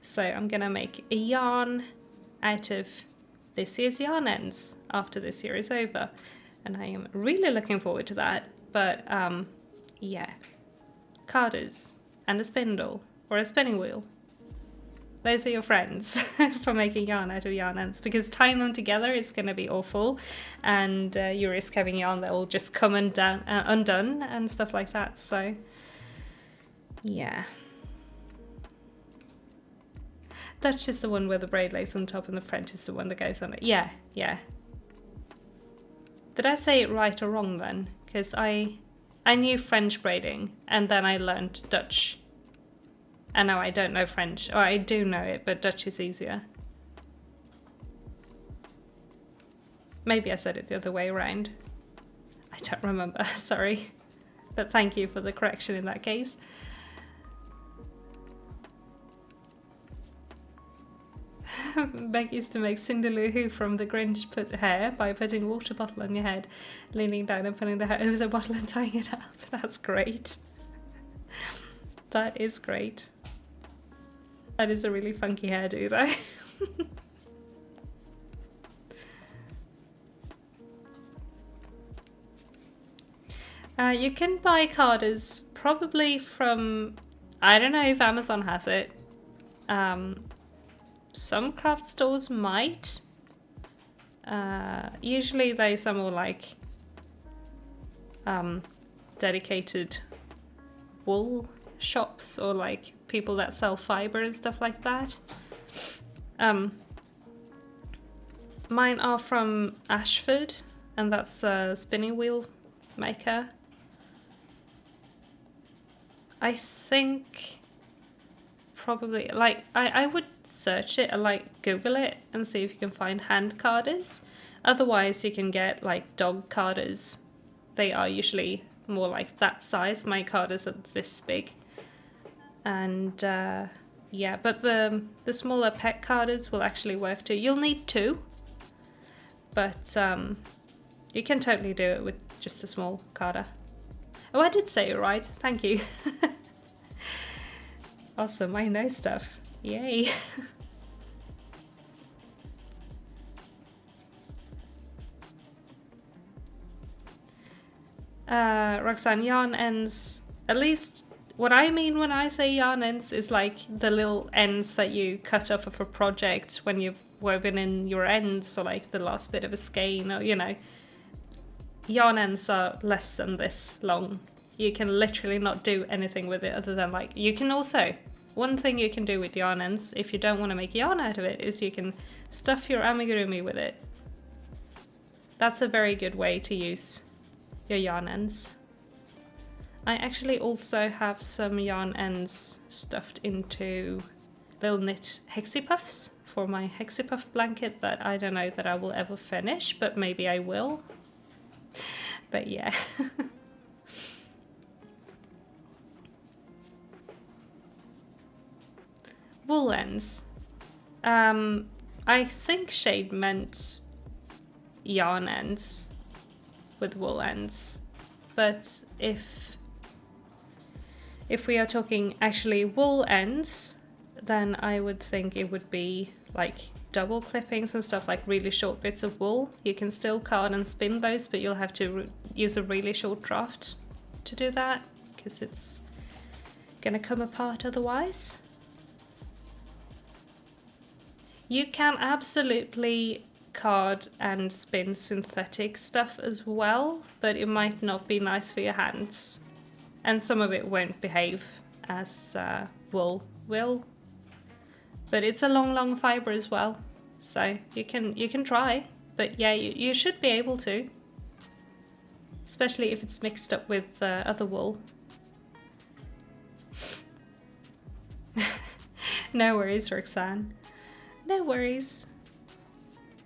So I'm gonna make a yarn out of this year's yarn ends after this year is over, and I am really looking forward to that. But yeah, carders and a spindle or a spinning wheel. Those are your friends for making yarn out of yarn ends, because tying them together is going to be awful, and you risk having yarn that will just come undone and stuff like that. So yeah. Dutch is the one where the braid lace on top and the French is the one that goes on it. Yeah, yeah. Did I say it right or wrong then? Because I knew French braiding and then I learned Dutch. And now I don't know French. Or I do know it, but Dutch is easier. Maybe I said it the other way around. I don't remember, sorry. But thank you for the correction in that case. Meg used to make Cinderloo from the Grinch hair by putting a water bottle on your head, leaning down and putting the hair over the bottle and tying it up. That's great. That is great. That is a really funky hairdo though. You can buy carders probably from, I don't know if Amazon has it. Some craft stores might. Usually those are more like dedicated wool shops or like people that sell fibre and stuff like that. Mine are from Ashford, and that's a spinning wheel maker. I think probably, like, I would search it, like Google it and see if you can find hand carders. Otherwise you can get like dog carders. They are usually more like that size. My carders are this big. And yeah, but the smaller pet carders will actually work too. You'll need two, but you can totally do it with just a small carder. Oh, I did say it right. Thank you. Awesome, I know stuff. Yay. Roxanne, yarn ends, at least what I mean when I say yarn ends is like the little ends that you cut off of a project when you've woven in your ends, so like the last bit of a skein, or you know. Yarn ends are less than this long. You can literally not do anything with it other than like, you can also, one thing you can do with yarn ends, if you don't want to make yarn out of it, is you can stuff your amigurumi with it. That's a very good way to use your yarn ends. I actually also have some yarn ends stuffed into little knit hexie puffs for my hexie puff blanket that I don't know that I will ever finish, but maybe I will. But yeah. Wool ends. I think Shade meant yarn ends with wool ends, but if we are talking actually wool ends, then I would think it would be like double clippings and stuff, like really short bits of wool. You can still card and spin those, but you'll have to use a really short draft to do that because it's gonna come apart otherwise. You can absolutely card and spin synthetic stuff as well, but it might not be nice for your hands. And some of it won't behave as wool will. But it's a long fiber as well, so you can try. But yeah, you should be able to, especially if it's mixed up with other wool. No worries, Roxanne. No worries.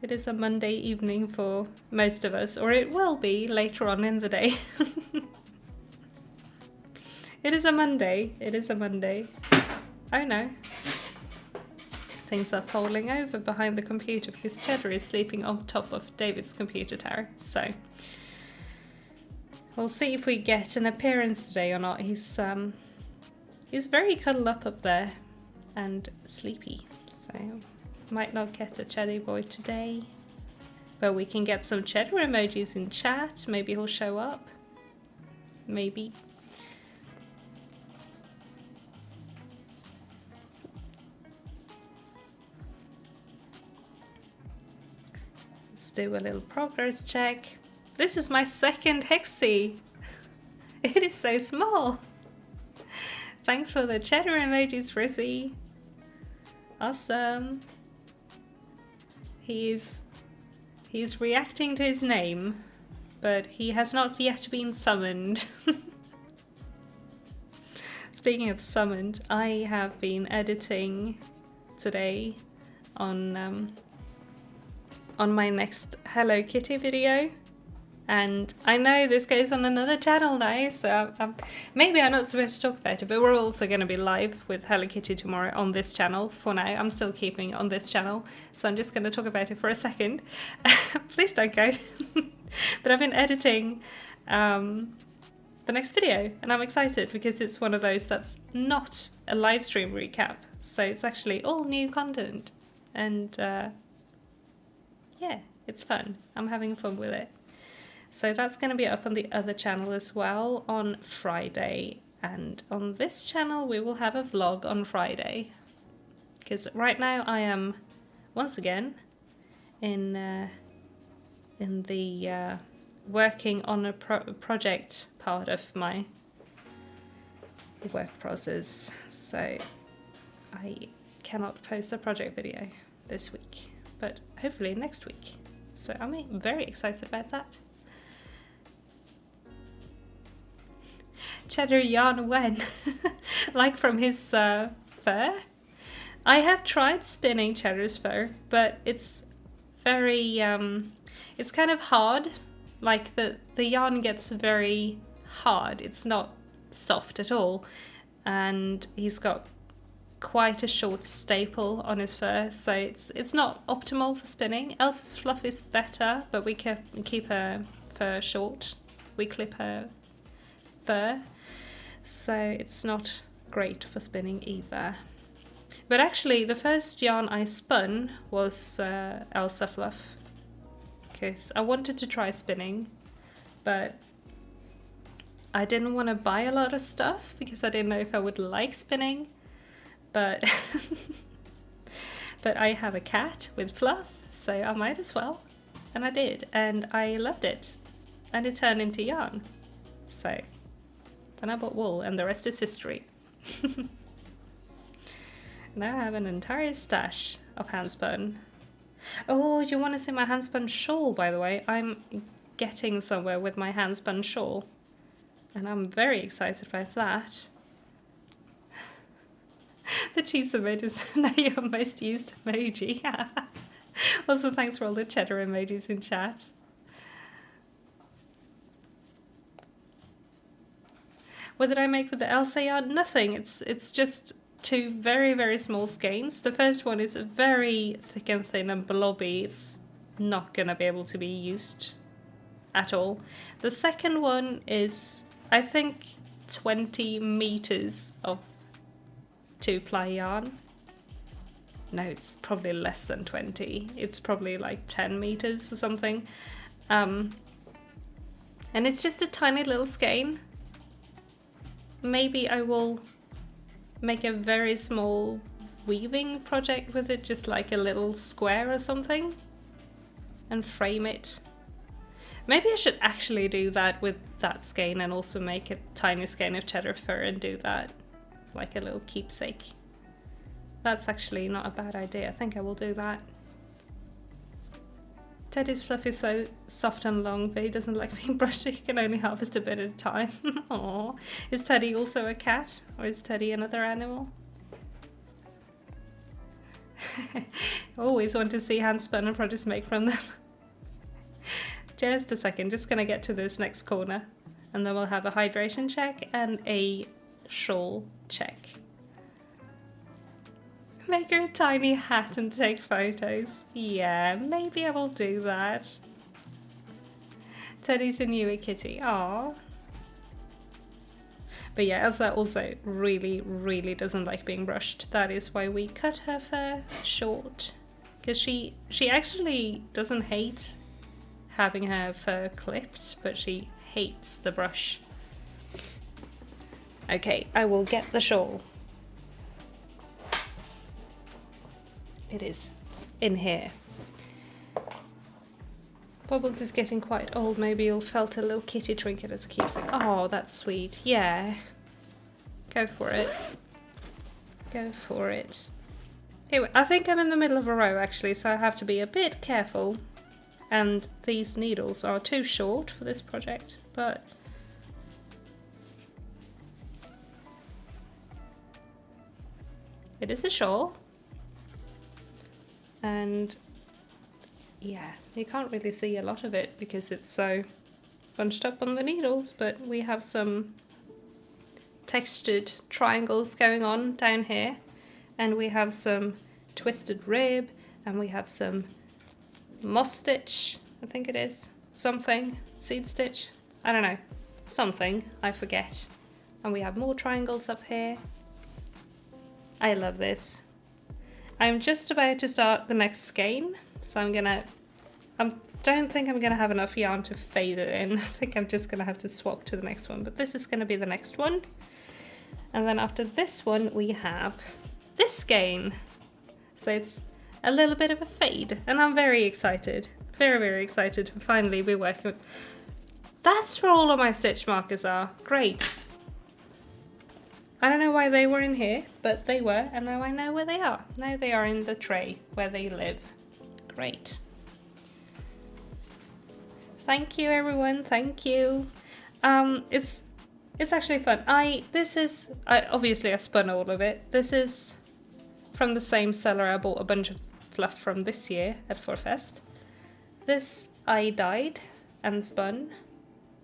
It is a Monday evening for most of us, or it will be later on in the day. It is a Monday. It is a Monday. Oh no. Things are falling over behind the computer because Cheddar is sleeping on top of David's computer tower. So we'll see if we get an appearance today or not. He's very cuddled up there and sleepy. So might not get a Cheddar boy today. But we can get some Cheddar emojis in chat. Maybe he'll show up. Maybe. Let's do a little progress check. This is my second hexie. It is so small. Thanks for the Cheddar emojis, Frizzy. Awesome. He's reacting to his name, but he has not yet been summoned. Speaking of summoned, I have been editing today on my next Hello Kitty video. And I know this goes on another channel now, so maybe I'm not supposed to talk about it, but we're also going to be live with Hello Kitty tomorrow on this channel for now. I'm still keeping it on this channel, so I'm just going to talk about it for a second. Please don't go. But I've been editing the next video, and I'm excited because it's one of those that's not a live stream recap, so it's actually all new content. And yeah, it's fun. I'm having fun with it. So that's going to be up on the other channel as well on Friday, and on this channel we will have a vlog on Friday, because right now I am once again in the working on a project part of my work process, so I cannot post a project video this week, but hopefully next week. So I'm very excited about that. cheddar yarn when? Like from his fur? I have tried spinning cheddar's fur, but it's very, it's kind of hard. Like the yarn gets very hard. It's not soft at all. And he's got quite a short staple on his fur, so it's not optimal for spinning. Elsa's fluff is better, but we keep her fur short. We clip her fur, so it's not great for spinning either. But actually, the first yarn I spun was Elsa fluff, because I wanted to try spinning, but I didn't want to buy a lot of stuff because I didn't know if I would like spinning. But but I have a cat with fluff, so I might as well. And I did, and I loved it. And it turned into yarn. So then I bought wool, and the rest is history. Now I have an entire stash of handspun. Oh, you want to see my handspun shawl, by the way? I'm getting somewhere with my handspun shawl, and I'm very excited about that. The cheese emoji is now your most used emoji. Also, thanks for all the cheddar emojis in chat. What did I make with the Elsa yarn? Nothing. It's just two very, very small skeins. The first one is very thick and thin and blobby. It's not going to be able to be used at all. The second one is, I think, 20 meters of 2-ply yarn. No, it's probably less than 20. It's probably like 10 meters or something. And it's just a tiny little skein. Maybe I will make a very small weaving project with it, just like a little square or something, and frame it. Maybe I should actually do that with that skein and also make a tiny skein of cheddar fur and do that like a little keepsake. That's actually not a bad idea. I think I will do that. Teddy's fluff is so soft and long, but he doesn't like being brushed, so he can only harvest a bit at a time. Aww. Is Teddy also a cat, or is Teddy another animal? Always want to see handspun and produce make from them. Just a second, just gonna get to this next corner, and then we'll have a hydration check and a shawl check. Make her a tiny hat and take photos. Yeah, maybe I will do that. Teddy's a newer kitty. Aww. But yeah, Elsa also really, really doesn't like being brushed. That is why we cut her fur short. Because she actually doesn't hate having her fur clipped, but she hates the brush. Okay, I will get the shawl. It is in here. Bubbles is getting quite old. Maybe you'll felt a little kitty trinket as a keepsake. Oh, that's sweet. Yeah. Go for it. Go for it. Anyway, I think I'm in the middle of a row actually, so I have to be a bit careful. And these needles are too short for this project, but it is a shawl. And yeah, you can't really see a lot of it because it's so bunched up on the needles, but we have some textured triangles going on down here, and we have some twisted rib, and we have some moss stitch, I think it is, something, seed stitch, I don't know, something, I forget. And we have more triangles up here. I love this. I'm just about to start the next skein, so I don't think I'm gonna have enough yarn to fade it in. I think I'm just gonna have to swap to the next one, but this is gonna be the next one. And then after this one, we have this skein. So it's a little bit of a fade, and I'm very excited, very, very excited to finally be working with. That's where all of my stitch markers are. Great. I don't know why they were in here, but they were, and now I know where they are. Now they are in the tray where they live. Great. Thank you, everyone. Thank you. It's actually fun. Obviously I spun all of it. This is from the same seller. I bought a bunch of fluff from this year at Forfest. This I dyed and spun.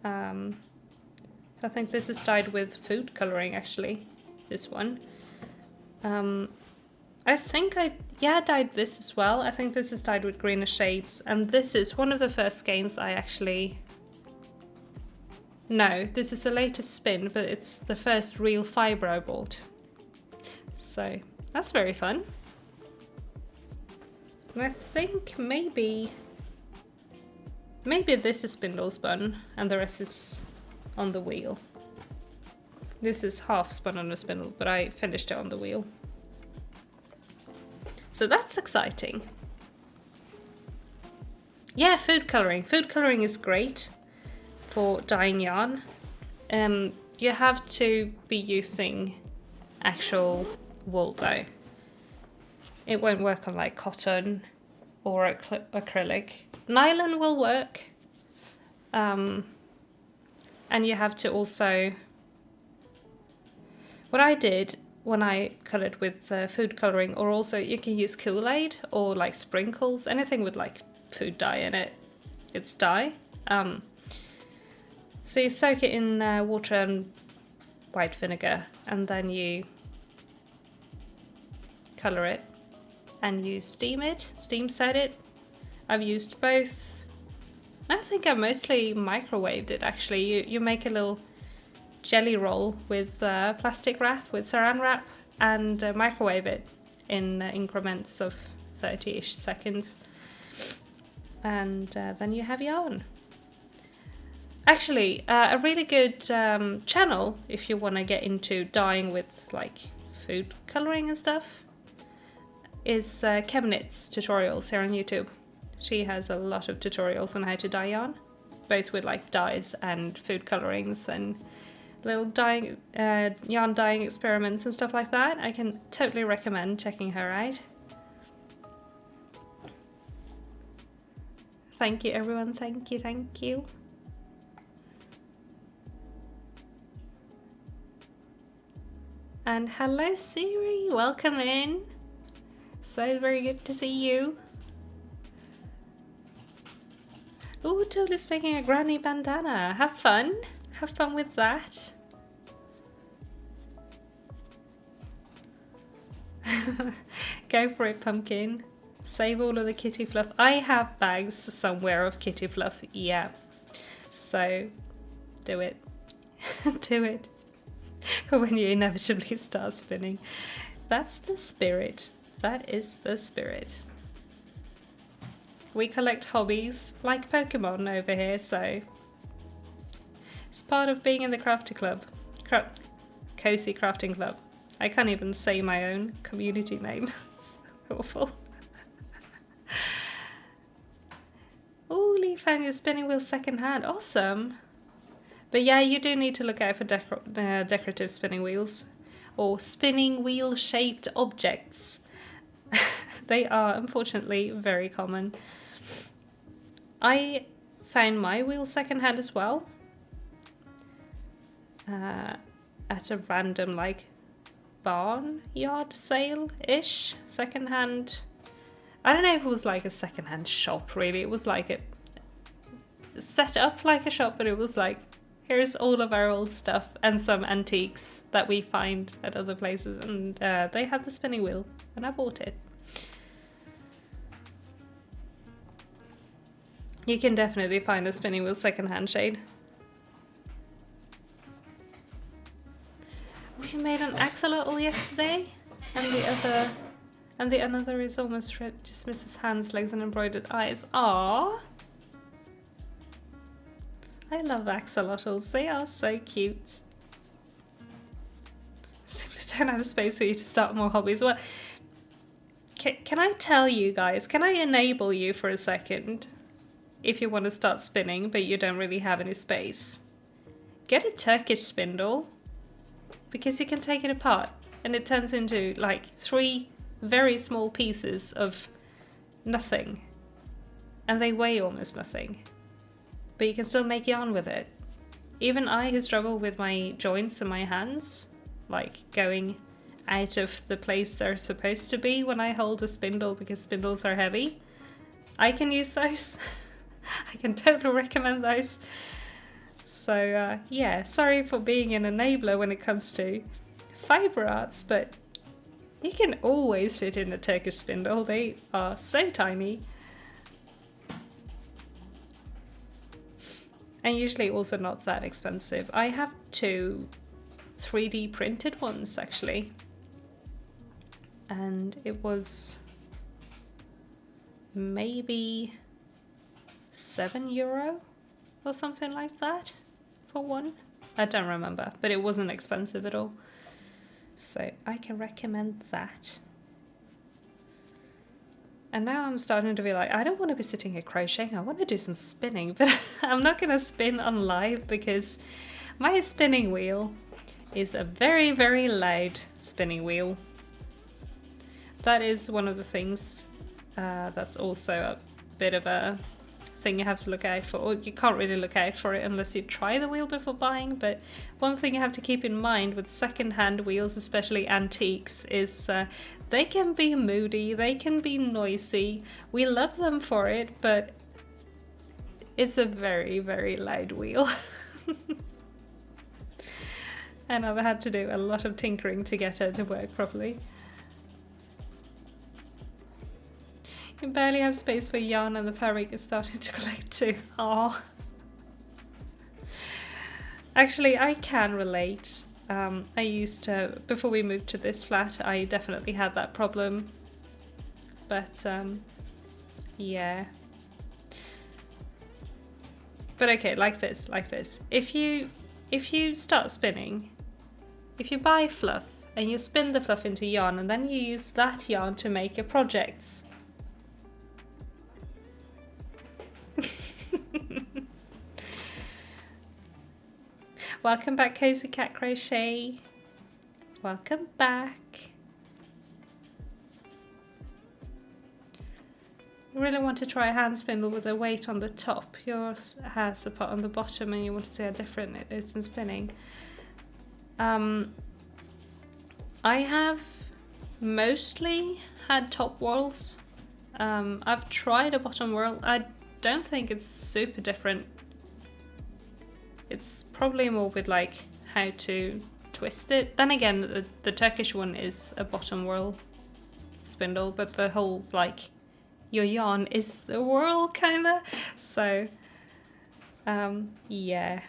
So I think this is dyed with food coloring actually, this one. I think I dyed this as well. I think this is dyed with greener shades, and this is one of the first skeins I actually... No, this is the latest spin, but it's the first real fibre I bought. So that's very fun. And I think maybe this is spindle spun and the rest is on the wheel. This is half spun on the spindle, but I finished it on the wheel. So that's exciting. Yeah, food coloring. Food coloring is great for dyeing yarn. You have to be using actual wool though. It won't work on like cotton or acrylic. Nylon will work. And you have to also... What I did when I coloured with food colouring, or also you can use Kool-Aid or like sprinkles, anything with like food dye in it, it's dye. So you soak it in water and white vinegar, and then you colour it and you steam set it. I've used both. I think I mostly microwaved it actually. You make a little jelly roll with plastic wrap, with saran wrap, and microwave it in increments of 30-ish seconds. And then you have yarn. Actually, a really good channel if you want to get into dyeing with like food colouring and stuff is Chemnit's tutorials here on YouTube. She has a lot of tutorials on how to dye yarn, both with like dyes and food colourings and little dyeing, yarn dyeing experiments and stuff like that. I can totally recommend checking her out. Thank you everyone, thank you, thank you. And hello Siri, welcome in. So very good to see you. Oh, Tula's making a granny bandana. Have fun with that. Go for it, Pumpkin. Save all of the kitty fluff. I have bags somewhere of kitty fluff, yeah. So, do it. Do it. When you inevitably start spinning. That's the spirit. That is the spirit. We collect hobbies like Pokemon over here, so it's part of being in the crafty club. Cozy Crafting Club. I can't even say my own community name. It's awful. Oh, Lee found your spinning wheel secondhand. Awesome. But yeah, you do need to look out for decorative spinning wheels or spinning wheel shaped objects. They are unfortunately very common. I found my wheel secondhand as well. At a random like barnyard sale-ish, secondhand. I don't know if it was like a secondhand shop really. It was like a set up like a shop, but it was like, here's all of our old stuff and some antiques that we find at other places, and they had the spinning wheel and I bought it. You can definitely find a spinning wheel secondhand, Shade. We made an axolotl yesterday, and the another is almost red, just misses hands, legs and embroidered eyes. Aww! I love axolotls, they are so cute. Simply don't have space for you to start more hobbies. Well, can I tell you guys, can I enable you for a second? If you want to start spinning but you don't really have any space, get a Turkish spindle, because you can take it apart and it turns into like 3 very small pieces of nothing, and they weigh almost nothing, but you can still make yarn with it. Even I, who struggle with my joints and my hands, like going out of the place they're supposed to be when I hold a spindle because spindles are heavy, I can use those. I can totally recommend those. So yeah, sorry for being an enabler when it comes to fiber arts, but you can always fit in a Turkish spindle. They are so tiny. And usually also not that expensive. I have 2 3D printed ones actually. And it was maybe €7 or something like that for one. I don't remember, but it wasn't expensive at all. So I can recommend that. And now I'm starting to be like, I don't want to be sitting here crocheting, I want to do some spinning, but I'm not going to spin on live because my spinning wheel is a very, very loud spinning wheel. That is one of the things that's also a bit of a thing you have to look out for. Or you can't really look out for it unless you try the wheel before buying, but one thing you have to keep in mind with second-hand wheels, especially antiques, is they can be moody, they can be noisy. We love them for it, but it's a very, very loud wheel. And I've had to do a lot of tinkering to get her to work properly. You barely have space for yarn and the fabric is starting to collect too. Aww. Actually, I can relate. I used to, before we moved to this flat, I definitely had that problem. But yeah. But okay, like this. If you start spinning, if you buy fluff and you spin the fluff into yarn and then you use that yarn to make your projects. Welcome back, Cozy Cat Crochet. Welcome back. You really want to try a hand spindle with a weight on the top. Yours has a part on the bottom and you want to see how different it is in spinning. I have mostly had top whorls. I've tried a bottom whorl. I don't think it's super different. It's probably more with like how to twist it. Then again, the Turkish one is a bottom whorl spindle, but the whole like your yarn is the whorl kinda. So yeah.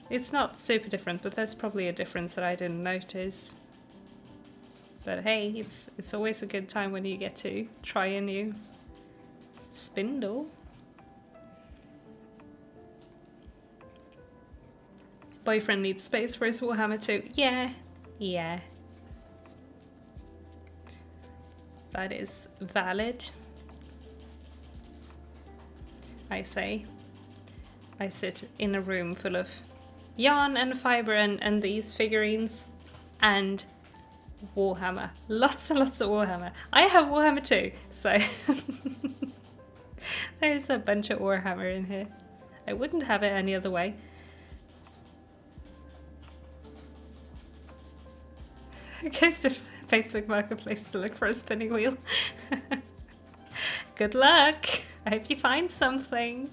It's not super different, but there's probably a difference that I didn't notice. But hey, it's always a good time when you get to try a new spindle. Boyfriend needs space for his Warhammer too. Yeah. That is valid. I say. I sit in a room full of yarn and fibre and these figurines and Warhammer. Lots and lots of Warhammer. I have Warhammer too, so there's a bunch of Warhammer in here. I wouldn't have it any other way. It goes to Facebook Marketplace to look for a spinning wheel. Good luck! I hope you find something.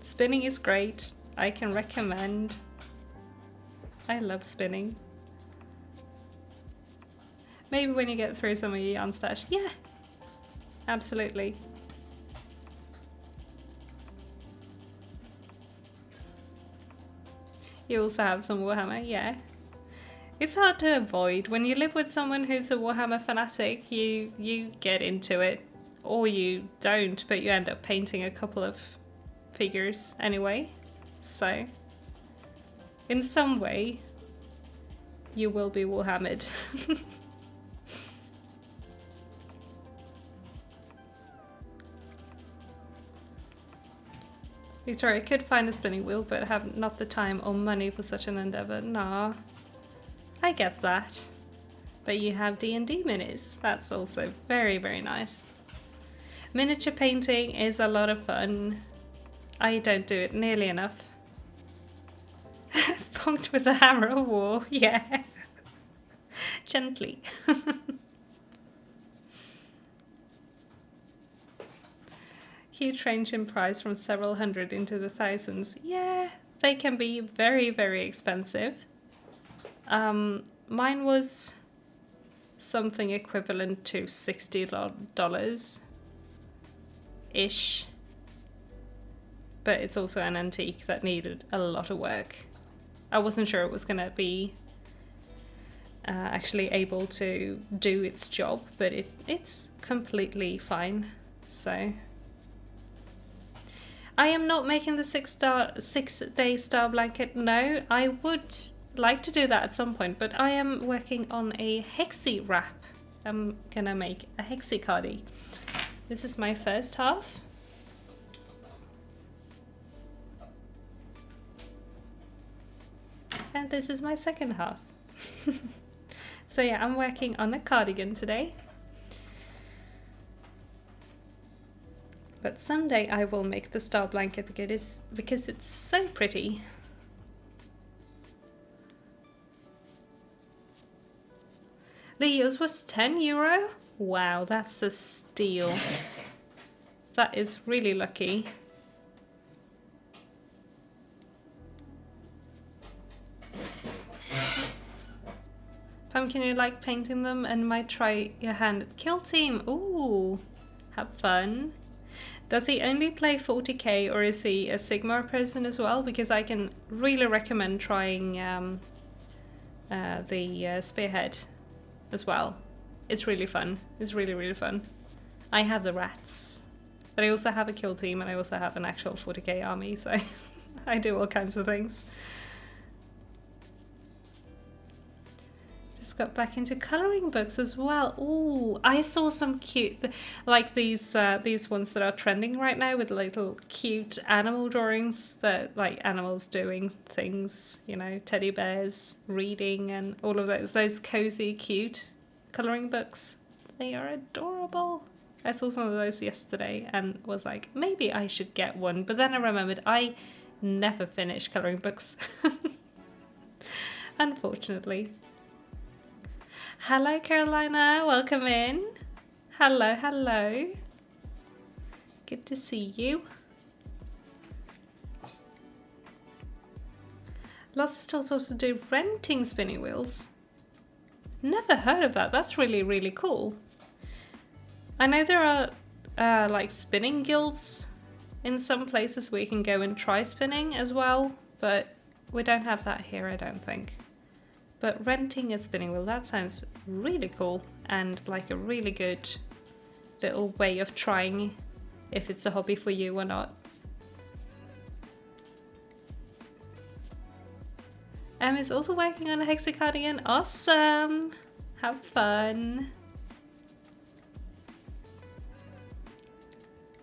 Spinning is great. I can recommend. I love spinning. Maybe when you get through some of your yarn stash. Yeah, absolutely. You also have some Warhammer, yeah. It's hard to avoid. When you live with someone who's a Warhammer fanatic, you get into it. Or you don't, but you end up painting a couple of figures anyway. So, in some way, you will be Warhammered. Victoria, could find a spinning wheel, but have not the time or money for such an endeavour. Nah, I get that. But you have D&D minis. That's also very, very nice. Miniature painting is a lot of fun. I don't do it nearly enough. Punked with a hammer of war, yeah. Gently. Huge range in price from several hundred into the thousands. Yeah, they can be very, very expensive. Mine was something equivalent to $60-ish. But it's also an antique that needed a lot of work. I wasn't sure it was going to be actually able to do its job, but it's completely fine. So I am not making the 6-day star blanket. No, I would like to do that at some point, but I am working on a hexie wrap. I'm gonna make a hexie cardie. This is my first half. And this is my second half. So yeah, I'm working on a cardigan today. But someday I will make the star blanket because it's so pretty. Leo's was €10. Wow, that's a steal. That is really lucky. Pumpkin, you like painting them and might try your hand at Kill Team. Ooh, have fun. Does he only play 40k or is he a Sigmar person as well? Because I can really recommend trying the Spearhead as well. It's really fun. It's really, really fun. I have the rats, but I also have a Kill Team and I also have an actual 40k army, so I do all kinds of things. Got back into coloring books as well. Ooh, I saw some cute, like these ones that are trending right now with little cute animal drawings that like animals doing things, you know, teddy bears reading and all of those cozy cute coloring books. They are adorable. I saw some of those yesterday and was like, maybe I should get one, but then I remembered I never finish coloring books. Unfortunately. Hello Carolina, welcome in. Hello, hello. Good to see you. Lots of stores also do renting spinning wheels. Never heard of that. That's really, really cool. I know there are like spinning guilds in some places where you can go and try spinning as well, but we don't have that here, I don't think. But renting a spinning wheel, that sounds really cool and like a really good little way of trying if it's a hobby for you or not. Is also working on a hexie cardigan. Awesome! Have fun!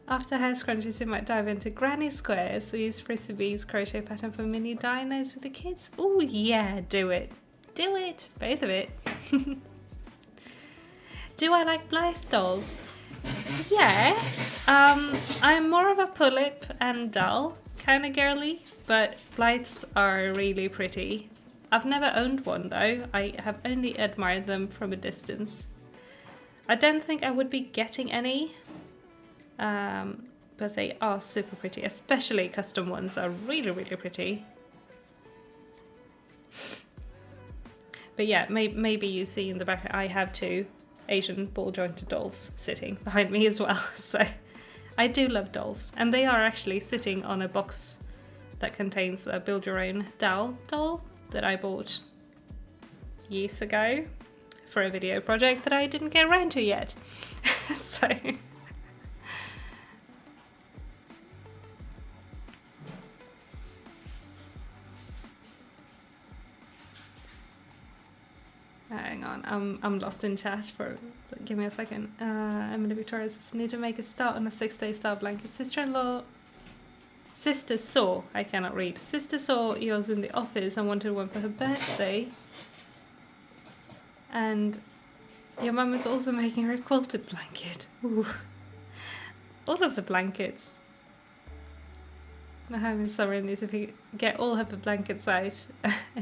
After hair scrunchies, you might dive into granny squares or use Frisbee's crochet pattern for mini dinos with the kids. Oh yeah, do it! Do it! Both of it. Do I like Blythe dolls? Yeah. I'm more of a pull-up and doll kind of girly, but Blythes are really pretty. I've never owned one though. I have only admired them from a distance. I don't think I would be getting any, but they are super pretty, especially custom ones are really, really pretty. But yeah, maybe you see in the back, I have two Asian ball jointed dolls sitting behind me as well. So I do love dolls. And they are actually sitting on a box that contains a build your own doll that I bought years ago for a video project that I didn't get around to yet. So hang on, I'm lost in chat for, give me a second. Emily Victoria says, need to make a start on a 6-day star blanket. Sister saw, I cannot read. Sister saw yours in the office and wanted one for her birthday. And your mum is also making her a quilted blanket. Ooh. All of the blankets. My home in summer is if you get all of the blankets out,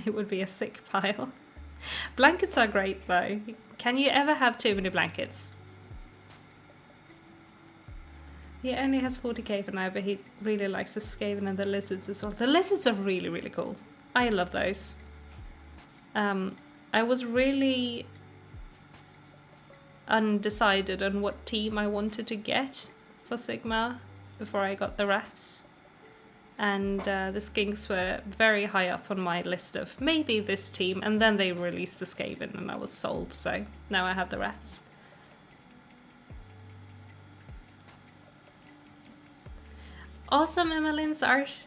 it would be a thick pile. Blankets are great though. Can you ever have too many blankets? He only has 40k for now, but he really likes the Skaven and the lizards as well. The lizards are really, really cool. I love those. I was really undecided on what team I wanted to get for Sigma before I got the rats. And the skinks were very high up on my list of maybe this team, and then they released the Skaven and I was sold, so now I have the rats. Awesome, Emmeline's art.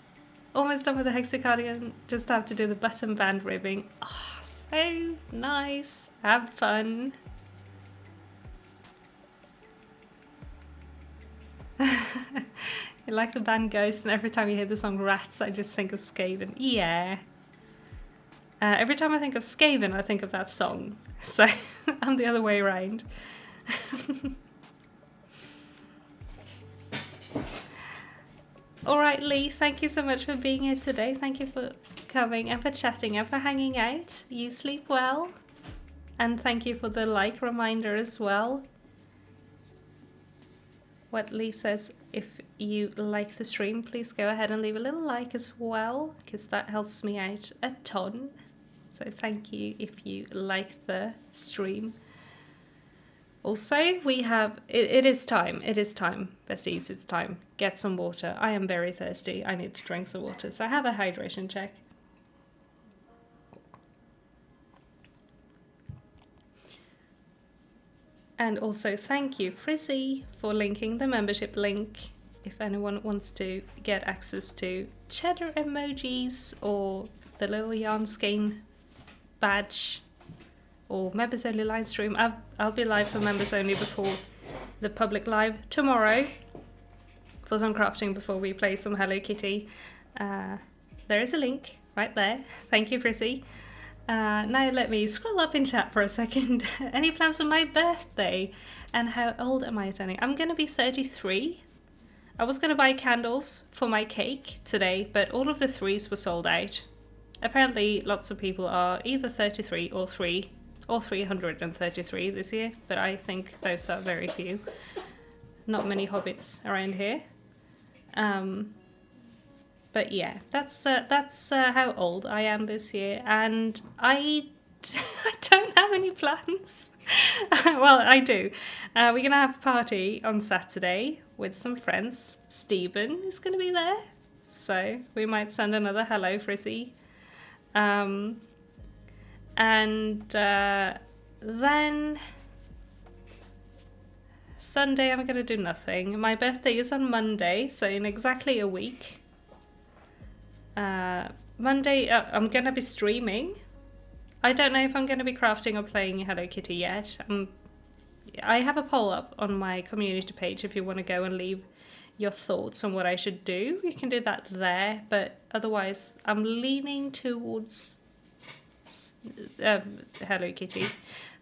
Almost done with the hexacardigan, just have to do the button band ribbing. Oh, so nice. Have fun. You like the band Ghost, and every time you hear the song Rats, I just think of Skaven. Yeah. Every time I think of Skaven, I think of that song. So I'm the other way around. Alright, Lee, thank you so much for being here today. Thank you for coming and for chatting and for hanging out. You sleep well. And thank you for the like reminder as well. What Lee says, if you like the stream, please go ahead and leave a little like as well, because that helps me out a ton. So thank you if you like the stream. Also, we have, it is time, besties, it's time. Get some water. I am very thirsty. I need to drink some water. So I have a hydration check. And also thank you, Frizzy, for linking the membership link. If anyone wants to get access to cheddar emojis or the little yarn skein badge or members only live stream, I'll be live for members only before the public live tomorrow for some crafting before we play some Hello Kitty. There is a link right there. Thank you, Frizzy. Now let me scroll up in chat for a second. Any plans for my birthday? And how old am I turning? I'm gonna be 33. I was gonna buy candles for my cake today, but all of the threes were sold out. Apparently lots of people are either 33 or 333 this year, but I think those are very few. Not many hobbits around here. But yeah, that's how old I am this year, and I don't have any plans. Well, I do. We're gonna have a party on Saturday with some friends. Stephen is gonna be there, so we might send another hello, Frizzy. And then Sunday I'm gonna do nothing. My birthday is on Monday, so in exactly a week. Monday, I'm gonna be streaming. I don't know if I'm gonna be crafting or playing Hello Kitty yet. I have a poll up on my community page if you want to go and leave your thoughts on what I should do. You can do that there, but otherwise I'm leaning towards Hello Kitty.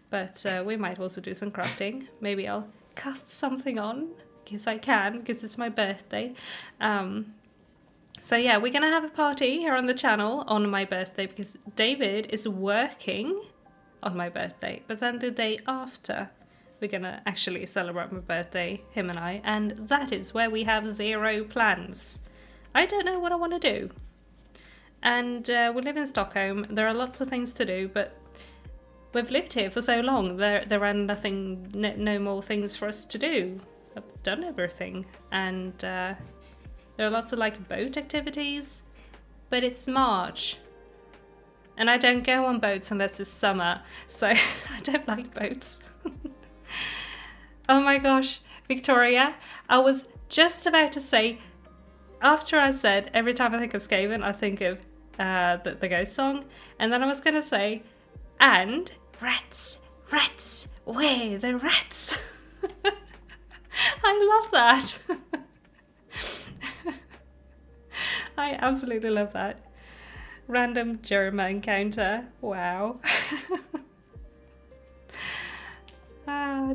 But we might also do some crafting. Maybe I'll cast something on, because I can, because it's my birthday. So yeah, we're gonna have a party here on the channel on my birthday, because David is working on my birthday, but then the day after we're gonna actually celebrate my birthday, him and I, and that is where we have zero plans. I don't know what I want to do. And we live in Stockholm. There are lots of things to do, but we've lived here for so long. There are no more things for us to do. I've done everything, and there are lots of like boat activities, but it's March. And I don't go on boats unless it's summer, so I don't like boats. Oh my gosh, Victoria, I was just about to say, after I said, every time I think of Skaven, I think of the Ghost song, and then I was gonna say, and rats, where the rats? I love that. I absolutely love that. Random Germa encounter. Wow.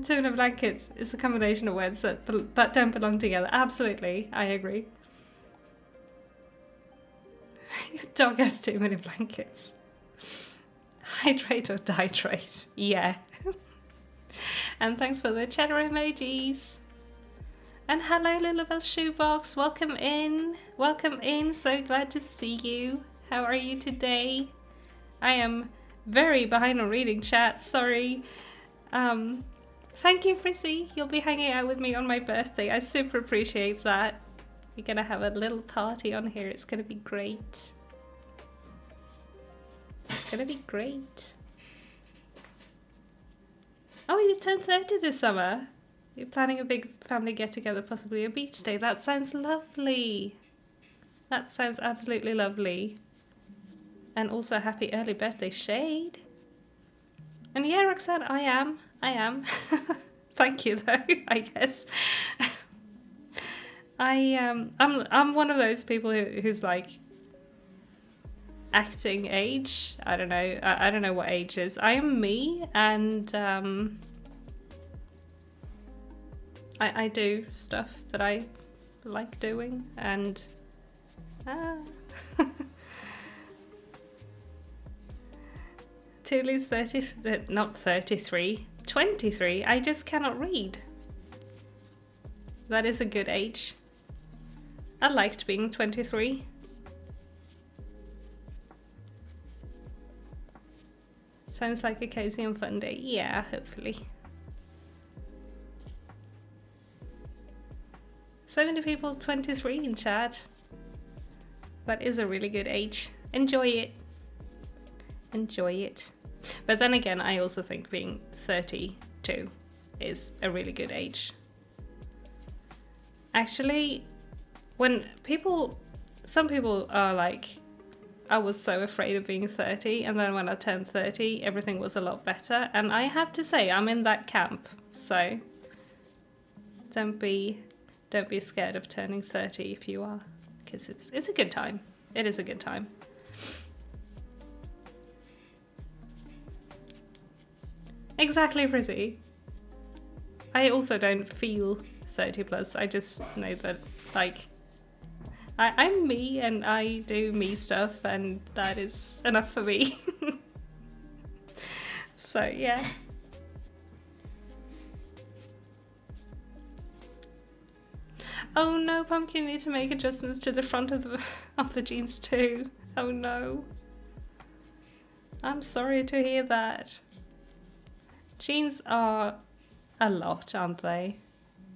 Tuna blankets is a combination of words that don't belong together. Absolutely, I agree. Dog has too many blankets. Hydrate or dihydrate. Yeah. And thanks for the cheddar emojis. And hello, Lilibel's Shoebox. Welcome in. Welcome in. So glad to see you. How are you today? I am very behind on reading chat. Sorry. Thank you, Frizzy. You'll be hanging out with me on my birthday. I super appreciate that. We're gonna have a little party on here. It's gonna be great. It's gonna be great. Oh, you turned 30 this summer. You're planning a big family get-together, possibly a beach day. That sounds lovely. That sounds absolutely lovely. And also happy early birthday, Shade. And yeah, Roxanne, I am. Thank you, though, I guess. I'm one of those people who's like acting age. I don't know. I don't know what age is. I am me, and I do stuff that I like doing, and Tuli's 30, not 33, 23. I just cannot read. That is a good age. I liked being 23. Sounds like a cozy and fun day. Yeah, hopefully. So many people 23 in chat. That is a really good age. Enjoy it. Enjoy it. But then again, I also think being 32 is a really good age. Actually, when some people are like, I was so afraid of being 30, and then when I turned 30, everything was a lot better. And I have to say, I'm in that camp. So don't be scared of turning 30 if you are, because it's a good time. It is a good time. Exactly, Frizzy. I also don't feel 30 plus. I just know that, like, I'm me and I do me stuff, and that is enough for me. So yeah. Oh no, Pumpkin, you need to make adjustments to the front of the jeans too. Oh no. I'm sorry to hear that. Jeans are a lot, aren't they?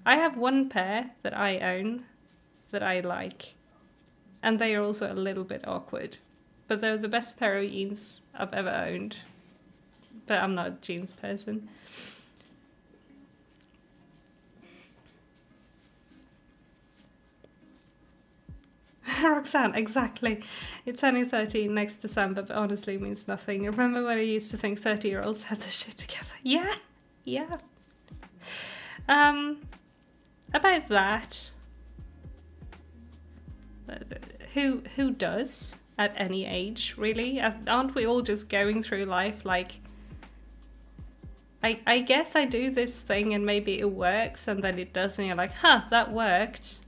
I have one pair that I own that I like, and they are also a little bit awkward, but they're the best pair of jeans I've ever owned. But I'm not a jeans person. Roxanne, exactly. It's only 13 next December, but honestly means nothing. Remember when I used to think 30-year-olds had their shit together? Yeah, yeah. About that, who does at any age, really? Aren't we all just going through life like, I guess I do this thing and maybe it works, and then it does, and you're like, huh, that worked.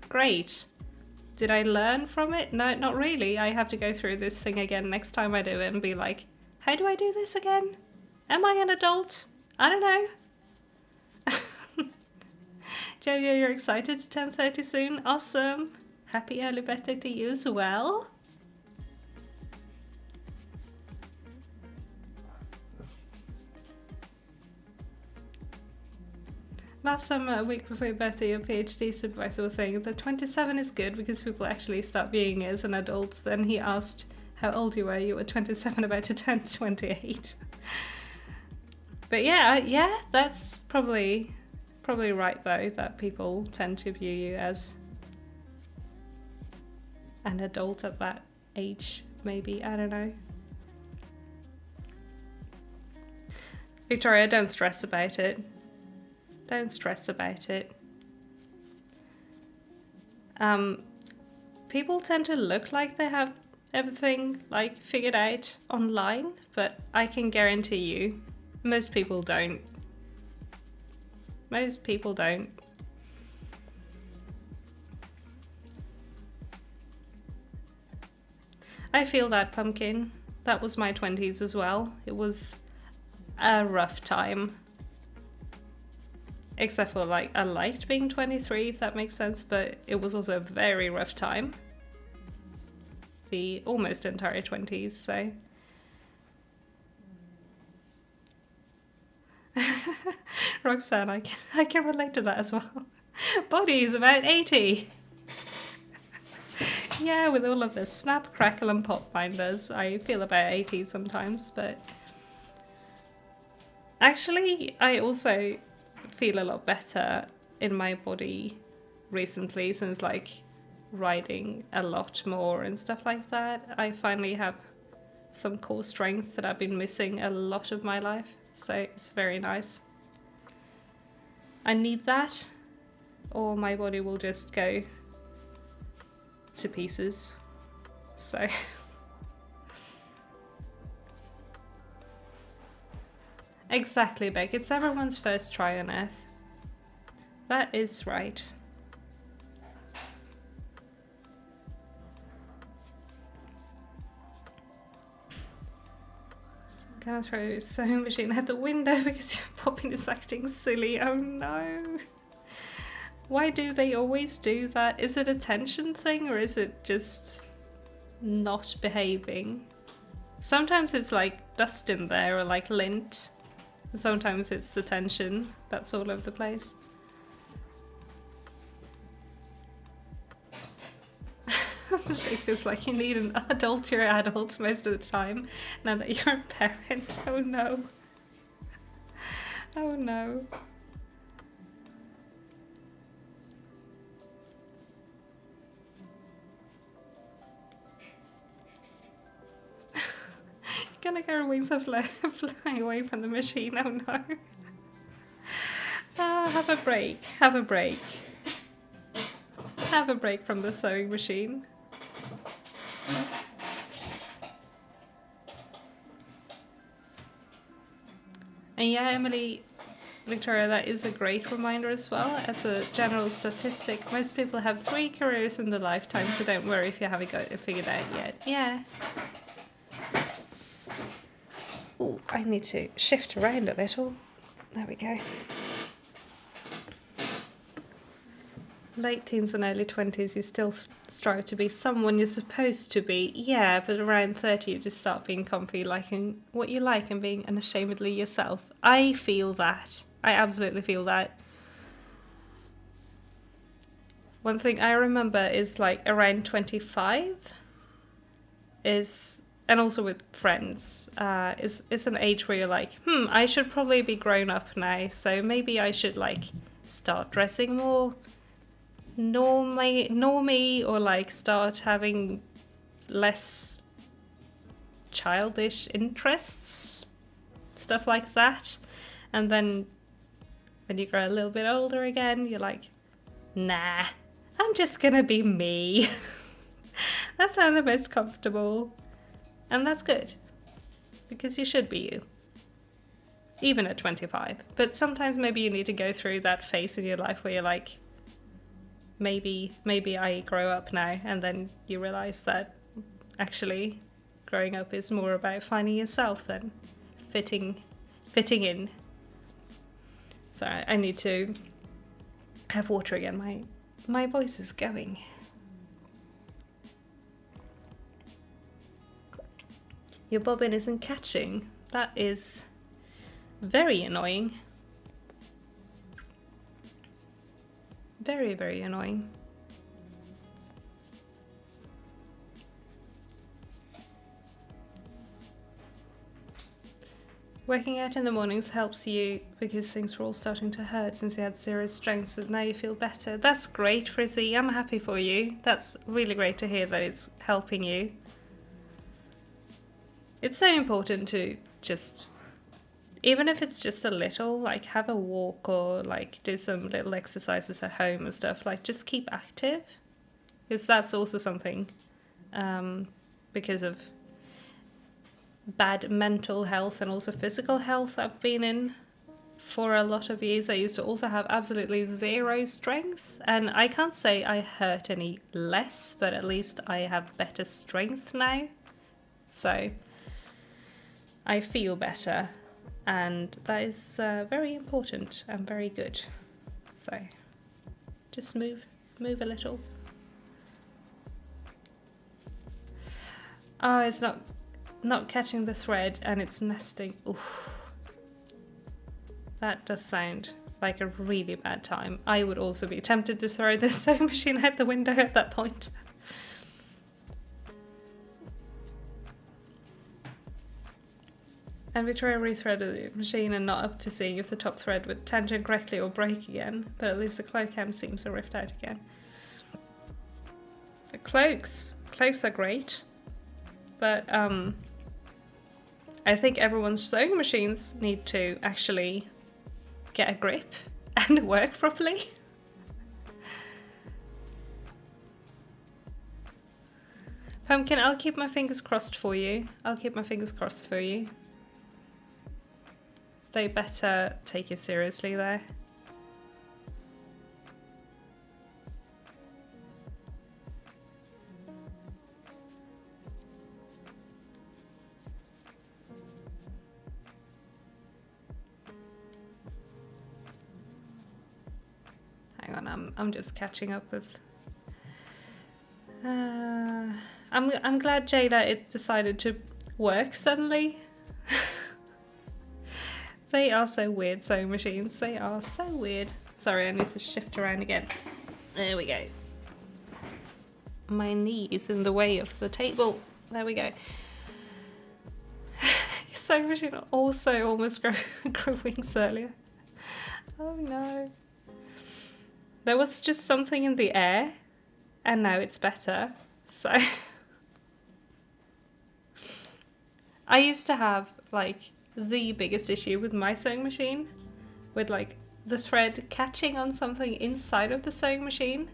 Great. Did I learn from it? No, not really. I have to go through this thing again next time I do it and be like, how do I do this again? Am I an adult? I don't know. Jojo, you're excited to turn 30 soon? Awesome. Happy early birthday to you as well. Last summer, a week before your birthday, your PhD supervisor was saying that 27 is good because people actually start viewing you as an adult. Then he asked how old you were. You were 27, about to turn 28. But yeah, that's probably right though, that people tend to view you as an adult at that age, maybe. I don't know. Victoria, don't stress about it. Don't stress about it. People tend to look like they have everything like figured out online, but I can guarantee you, most people don't. Most people don't. I feel that, Pumpkin. That was my 20s as well. It was a rough time. Except for, like, I liked being 23, if that makes sense, but it was also a very rough time. The almost entire 20s, so. Roxanne, I can relate to that as well. Body is about 80. Yeah, with all of the snap, crackle and pop binders, I feel about 80 sometimes, but actually I also feel a lot better in my body recently, since like riding a lot more and stuff like that. I finally have some core strength that I've been missing a lot of my life, so it's very nice. I need that, or my body will just go to pieces. So exactly, Beck, it's everyone's first try on Earth. That is right. So I'm gonna throw a sewing machine out the window because your Poppin is acting silly. Oh no. Why do they always do that? Is it a tension thing, or is it just not behaving? Sometimes it's like dust in there, or like lint. Sometimes it's the tension that's all over the place. She feels like you need an adult. You're adult most of the time now that you're a parent. Oh no. Oh no. Gonna get her wings are flying away from the machine. Oh no. Have a break. Have a break. Have a break from the sewing machine. And yeah, Emily, Victoria, that is a great reminder as well. As a general statistic, most people have 3 careers in their lifetime, so don't worry if you haven't got it figured out yet. Yeah. Oh, I need to shift around a little. There we go. Late teens and early 20s, you still strive to be someone you're supposed to be. Yeah, but around 30, you just start being comfy, liking what you like and being unashamedly yourself. I feel that. I absolutely feel that. One thing I remember is like around 25 is, and also with friends, is an age where you're like, I should probably be grown up now, so maybe I should like start dressing more normie, or like start having less childish interests, stuff like that. And then when you grow a little bit older again, you're like, nah, I'm just gonna be me. That's how I'm the most comfortable, and that's good, because you should be you, even at 25. But sometimes maybe you need to go through that phase in your life where you're like, maybe I grow up now, and then you realize that actually growing up is more about finding yourself than fitting in. Sorry, I need to have water again. My voice is going. Your bobbin isn't catching. That is very annoying. Very, very annoying. Working out in the mornings helps you because things were all starting to hurt since you had 0 strength, so now you feel better. That's great, Frizzy. I'm happy for you. That's really great to hear that it's helping you. It's so important to just, even if it's just a little, like have a walk or like do some little exercises at home and stuff, like just keep active, because that's also something, because of bad mental health and also physical health I've been in for a lot of years. I used to also have absolutely 0 strength, and I can't say I hurt any less, but at least I have better strength now. So I feel better, and that is very important and very good. So just move a little. Oh, it's not catching the thread and it's nesting. Oof. That does sound like a really bad time. I would also be tempted to throw the sewing machine out the window at that point. And we try to rethread the machine and not up to seeing if the top thread would tangent correctly or break again, but at least the cloak hem seems to rift out again. The cloaks are great, but I think everyone's sewing machines need to actually get a grip and work properly. Pumpkin, I'll keep my fingers crossed for you. They better take you seriously there. Hang on, I'm just catching up with. I'm glad Jada it decided to work suddenly. They are so weird, sewing machines. They are so weird. Sorry, I need to shift around again. There we go. My knee is in the way of the table. There we go. Sewing machine also almost grew wings earlier. Oh no. There was just something in the air, and now it's better. So I used to have like the biggest issue with my sewing machine, with like the thread catching on something inside of the sewing machine,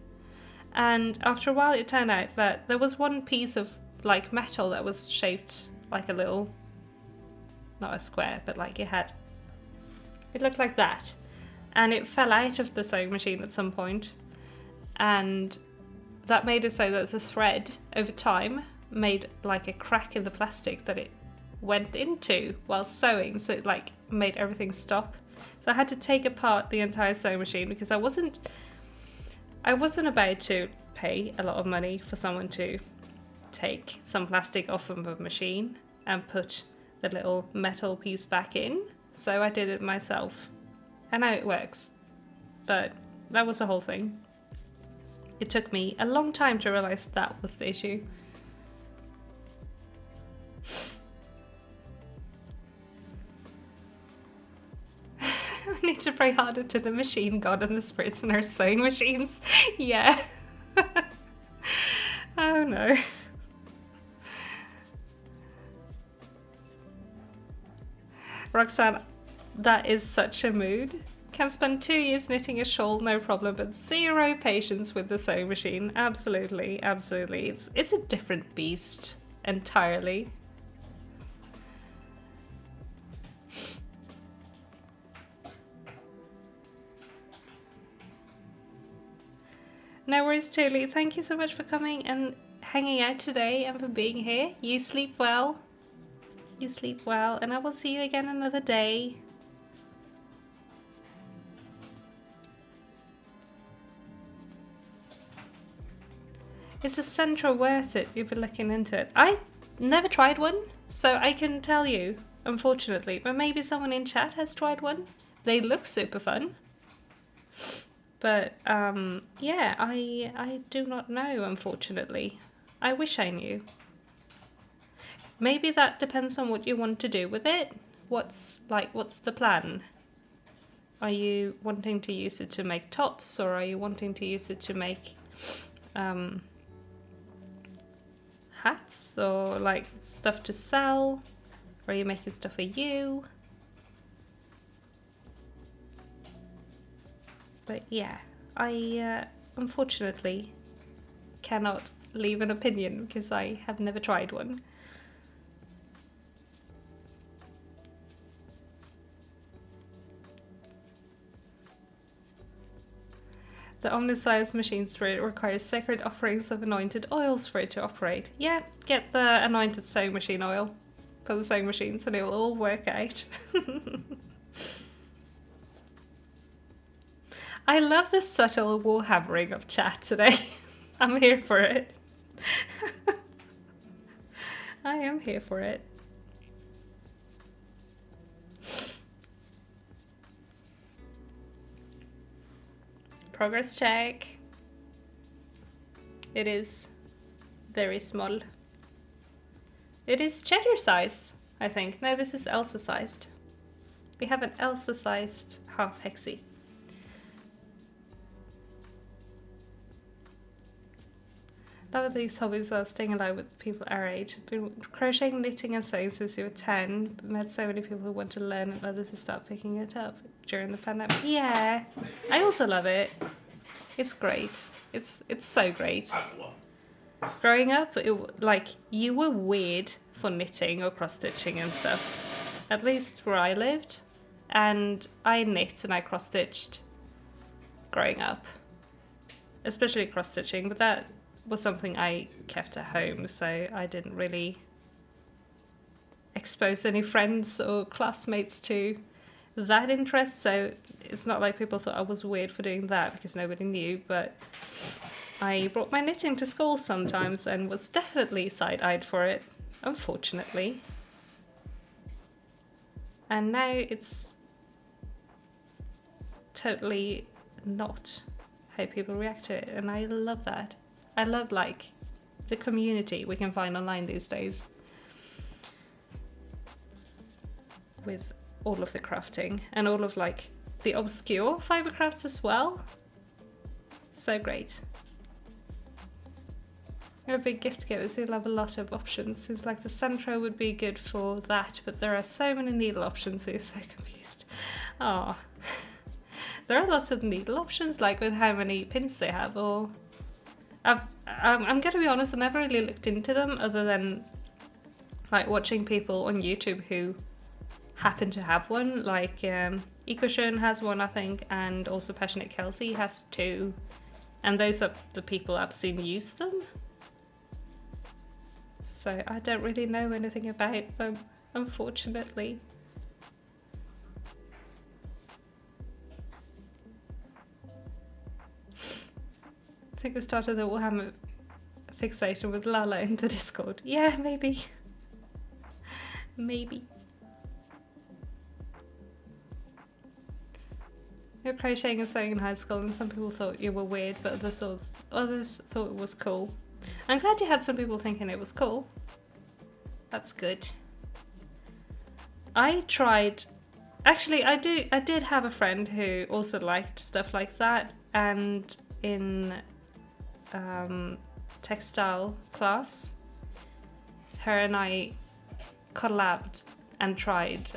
and after a while it turned out that there was one piece of like metal that was shaped like a little, not a square, but like it looked like that, and it fell out of the sewing machine at some point, and that made it so that the thread over time made like a crack in the plastic that it went into while sewing, so it like made everything stop. So I had to take apart the entire sewing machine because I wasn't about to pay a lot of money for someone to take some plastic off of a machine and put the little metal piece back in. So I did it myself, and now it works. But that was the whole thing. It took me a long time to realize that was the issue. I need to pray harder to the machine god and the spirits in our sewing machines. Yeah. Oh no. Roxanne, that is such a mood. Can spend 2 years knitting a shawl, no problem, but zero patience with the sewing machine. Absolutely, absolutely. It's a different beast entirely. No worries, Tuli. Thank you so much for coming and hanging out today and for being here. You sleep well. You sleep well, and I will see you again another day. Is the Centra worth it? You've been looking into it. I never tried one, so I couldn't tell you, unfortunately. But maybe someone in chat has tried one. They look super fun. But yeah, I do not know, unfortunately. I wish I knew. Maybe that depends on what you want to do with it. What's the plan? Are you wanting to use it to make tops, or are you wanting to use it to make hats, or like stuff to sell? Or are you making stuff for you? But yeah, I unfortunately cannot leave an opinion because I have never tried one. The omniscience machine spirit requires sacred offerings of anointed oils for it to operate. Yeah, get the anointed sewing machine oil for the sewing machines and it will all work out. I love the subtle warhammering of chat today. I'm here for it. I am here for it. Progress check. It is very small. It is cheddar size, I think. No, this is Elsa sized. We have an Elsa sized half hexie. Love these hobbies are staying alive with people our age. Been crocheting, knitting and sewing since you were 10. Met so many people who want to learn and others who start picking it up during the pandemic. Yeah, I also love it. It's great. It's so great. Growing up, like you were weird for knitting or cross stitching and stuff. At least where I lived, and I knit and I cross stitched growing up, especially cross stitching. But that was something I kept at home, so I didn't really expose any friends or classmates to that interest. So it's not like people thought I was weird for doing that because nobody knew, but I brought my knitting to school sometimes and was definitely side-eyed for it, unfortunately. And now it's totally not how people react to it, and I love that. I love like the community we can find online these days with all of the crafting and all of like the obscure fiber crafts as well. So great. You're a big gift giver, so you'll have a lot of options. Seems like the Centro would be good for that, but there are so many needle options, so you're so confused. Oh, there are lots of needle options, like with how many pins they have, or I'm gonna be honest, I never really looked into them other than like watching people on YouTube who happen to have one, like Ecoshin has one I think, and also Passionate Kelsey has two, and those are the people I've seen use them. So I don't really know anything about them, unfortunately. I think we started the Warhammer fixation with Lala in the Discord. Yeah, maybe. Maybe. You're crocheting and sewing in high school, and some people thought you were weird, but others thought it was cool. I'm glad you had some people thinking it was cool. That's good. I tried. Actually, I did have a friend who also liked stuff like that, and in textile class, her and I collabed and tried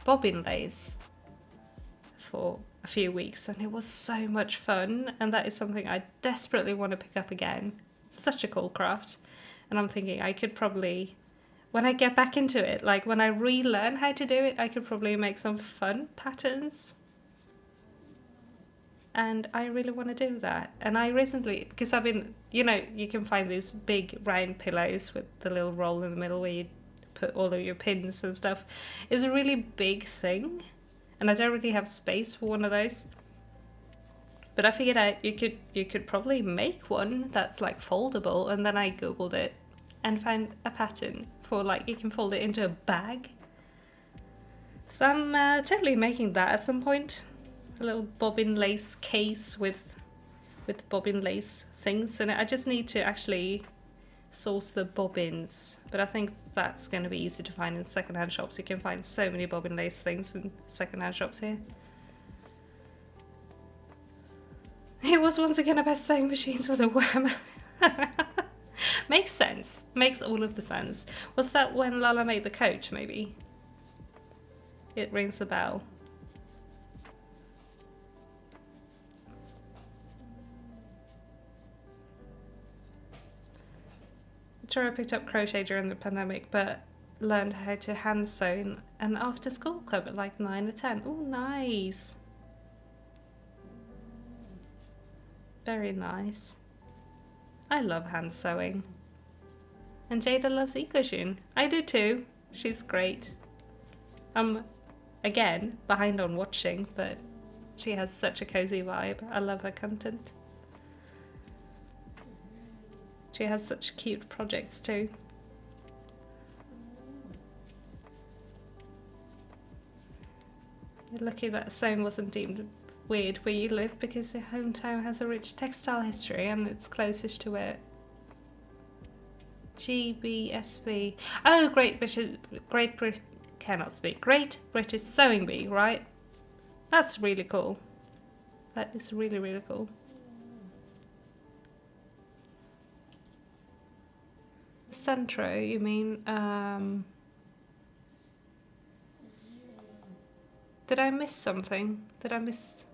bobbin lace for a few weeks, and it was so much fun, and that is something I desperately want to pick up again. It's such a cool craft, and I'm thinking I could probably, when I get back into it, like when I relearn how to do it, I could probably make some fun patterns. And I really want to do that. And I recently, because I've been, you know, you can find these big round pillows with the little roll in the middle where you put all of your pins and stuff. It's a really big thing, and I don't really have space for one of those. But I figured out you could probably make one that's like foldable, and then I googled it and found a pattern for like you can fold it into a bag. So I'm totally making that at some point. A little bobbin lace case with bobbin lace things in it. I just need to actually source the bobbins, but I think that's going to be easy to find in secondhand shops. You can find so many bobbin lace things in secondhand shops here. It was once again about sewing machines with a worm. Makes sense. Makes all of the sense. Was that when Lala made the coach, maybe? It rings a bell. Sure, I picked up crochet during the pandemic, but learned how to hand sew in an after school club at like 9 or 10. Oh, nice. Very nice. I love hand sewing. And Jada loves Ecoshoon. I do too. She's great. I'm, again, behind on watching, but she has such a cozy vibe. I love her content. She has such cute projects too. You're lucky that sewing wasn't deemed weird where you live because your hometown has a rich textile history and it's closest to it. GBSB. Oh, Great British Sewing Bee, right? That's really cool. That is really, really cool. Centro, you mean? Did I miss something? Did I miss?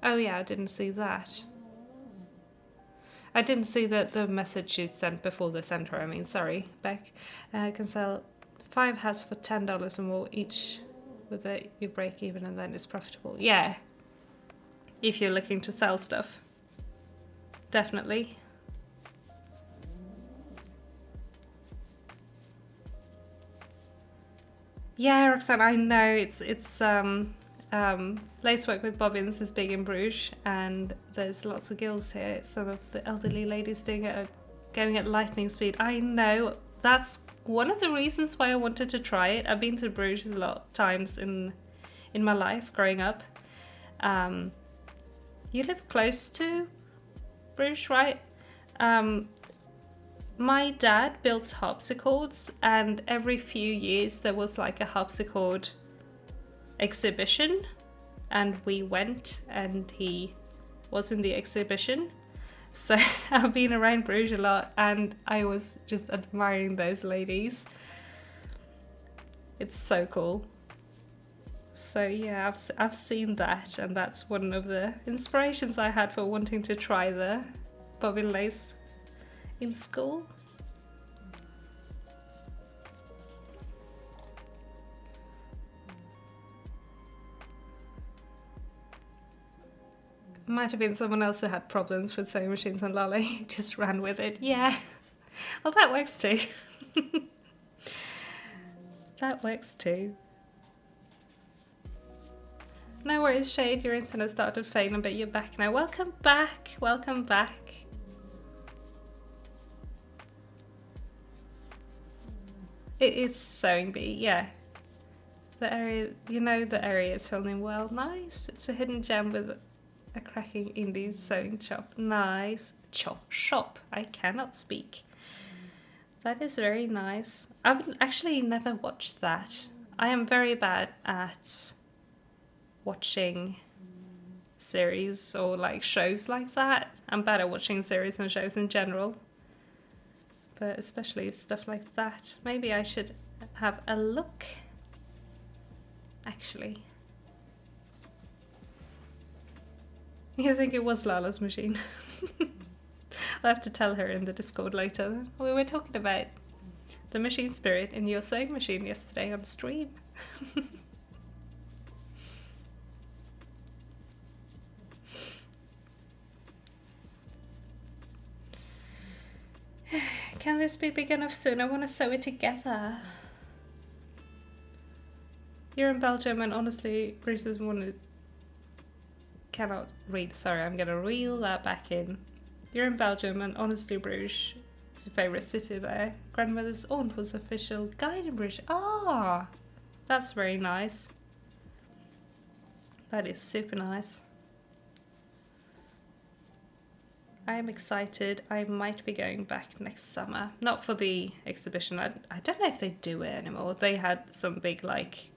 Oh yeah, I didn't see that. I didn't see the message you sent before the Centro. I mean, sorry, Beck. Can sell 5 hats for $10 or more each. With it, you break even and then it's profitable. Yeah. If you're looking to sell stuff. Definitely. Yeah, Roxanne, I know it's lacework with bobbins is big in Bruges, and there's lots of guilds here. Some of the elderly ladies doing it are going at lightning speed. I know, that's one of the reasons why I wanted to try it. I've been to Bruges a lot of times in my life growing up. You live close to Bruges, right? My dad builds harpsichords, and every few years there was like a harpsichord exhibition, and we went and he was in the exhibition. So I've been around Bruges a lot and I was just admiring those ladies. It's so cool. So yeah, I've seen that, and that's one of the inspirations I had for wanting to try the bobbin lace in school. Might have been someone else who had problems with sewing machines, and Lolly just ran with it. Yeah, well that works too. That works too. No worries, Shade, your internet started failing, but you're back now. Welcome back, welcome back. It is Sewing Bee, yeah. The area, you know, the area is filming well. Nice. It's a hidden gem with a cracking indie sewing shop. Nice. Shop. I cannot speak. That is very nice. I've actually never watched that. I am very bad at watching series or like shows like that. I'm bad at watching series and shows in general. But especially stuff like that. Maybe I should have a look. Actually. You think it was Lala's machine? I'll have to tell her in the Discord later. We were talking about the machine spirit in your sewing machine yesterday on stream. Can this be big enough soon? I want to sew it together. You're in Belgium and honestly, Bruce's cannot read. Sorry, I'm gonna reel that back in. You're in Belgium and honestly, Bruges is your favourite city there. Grandmother's aunt was official guide in Bruges. Ah, that's very nice. That is super nice. I am excited. I might be going back next summer. Not for the exhibition. I don't know if they do it anymore. They had some big, like,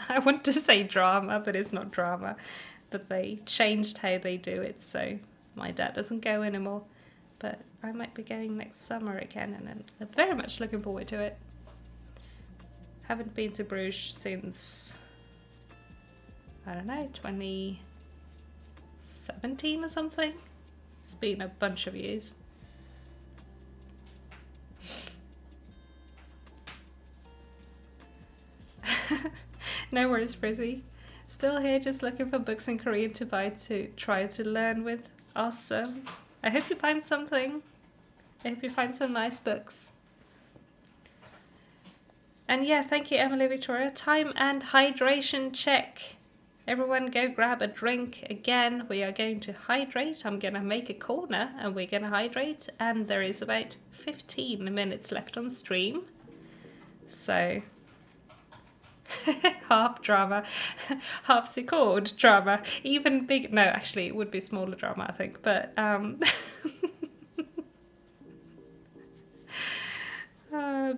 I want to say drama, but it's not drama. But they changed how they do it, so my dad doesn't go anymore. But I might be going next summer again, and I'm very much looking forward to it. Haven't been to Bruges since, I don't know, 2017 or something. It's been a bunch of years. No worries, Frizzy. Still here, just looking for books in Korean to buy to try to learn with. Awesome. I hope you find something. I hope you find some nice books. And yeah, thank you, Emily Victoria. Time and hydration check. Everyone go grab a drink. Again, we are going to hydrate. I'm going to make a corner and we're going to hydrate. And there is about 15 minutes left on stream. So, harp drama, harpsichord drama, even big, no, actually it would be smaller drama, I think, but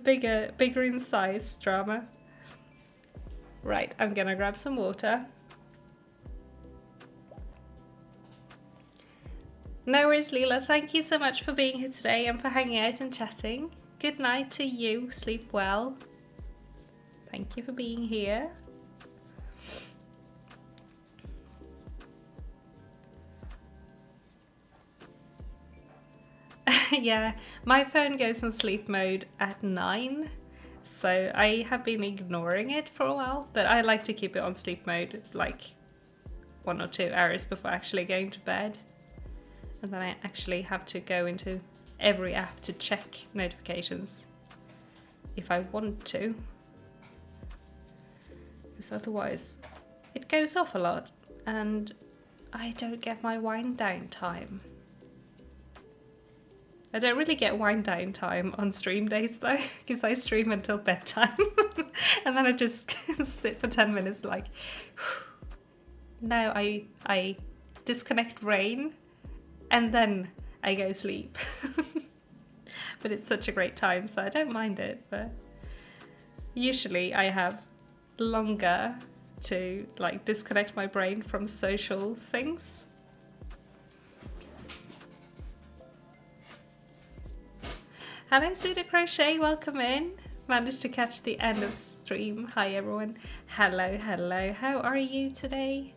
bigger in size drama. Right, I'm gonna grab some water. No worries, Leela. Thank you so much for being here today and for hanging out and chatting. Good night to you. Sleep well. Thank you for being here. Yeah, my phone goes on sleep mode at 9, so I have been ignoring it for a while, but I like to keep it on sleep mode like 1 or 2 hours before actually going to bed. And then I actually have to go into every app to check notifications if I want to. Because otherwise it goes off a lot and I don't get my wind down time. I don't really get wind down time on stream days though, because I stream until bedtime and then I just sit for 10 minutes like, now I disconnect brain and then I go sleep. But it's such a great time, so I don't mind it, but usually I have longer to like disconnect my brain from social things. Hello Suda Crochet, welcome in. Managed to catch the end of stream. Hi everyone. Hello, hello. How are you today?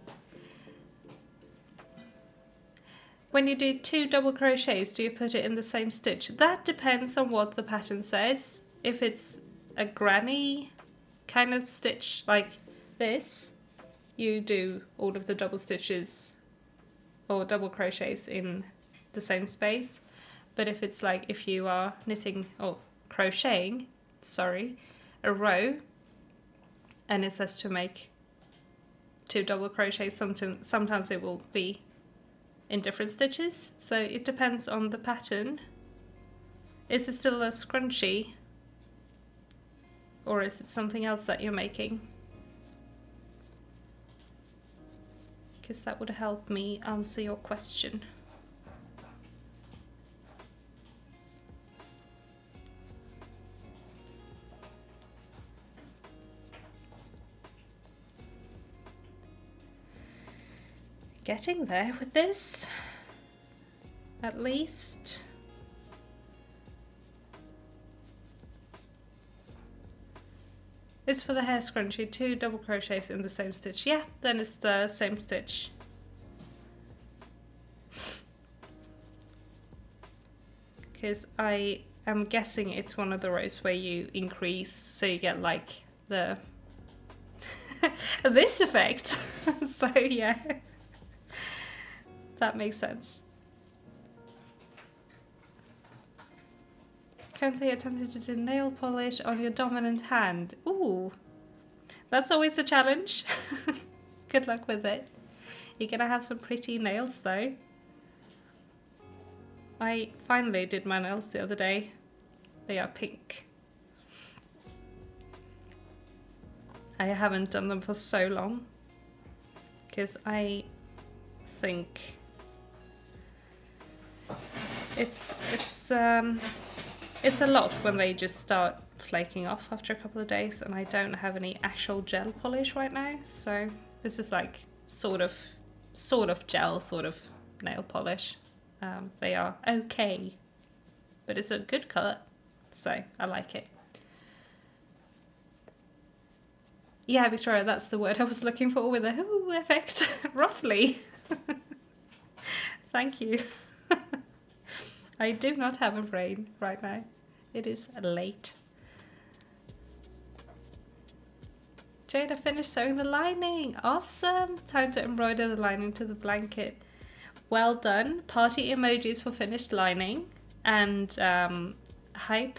When you do 2 double crochets, do you put it in the same stitch? That depends on what the pattern says. If it's a granny kind of stitch like this, you do all of the double stitches or double crochets in the same space. But if it's like if you are knitting or crocheting, sorry, a row and it says to make 2 double crochets, sometimes it will be in different stitches, so it depends on the pattern. Is it still a scrunchie or is it something else that you're making? Because that would help me answer your question. Getting there with this, at least. It's for the hair scrunchie, 2 double crochets in the same stitch. Yeah, then it's the same stitch. Because I am guessing it's one of the rows where you increase, so you get like the this effect. So yeah. That makes sense. Currently attempting to do nail polish on your dominant hand. Ooh, that's always a challenge. Good luck with it. You're gonna have some pretty nails though. I finally did my nails the other day. They are pink. I haven't done them for so long because I think it's a lot when they just start flaking off after a couple of days, and I don't have any actual gel polish right now, so this is like sort of gel, sort of nail polish. They are okay, but it's a good colour, so I like it. Yeah, Victoria, that's the word I was looking for with a ooh effect. Roughly. Thank you. I do not have a brain right now. It is late. Jada finished sewing the lining. Awesome. Time to embroider the lining to the blanket. Well done. Party emojis for finished lining and hype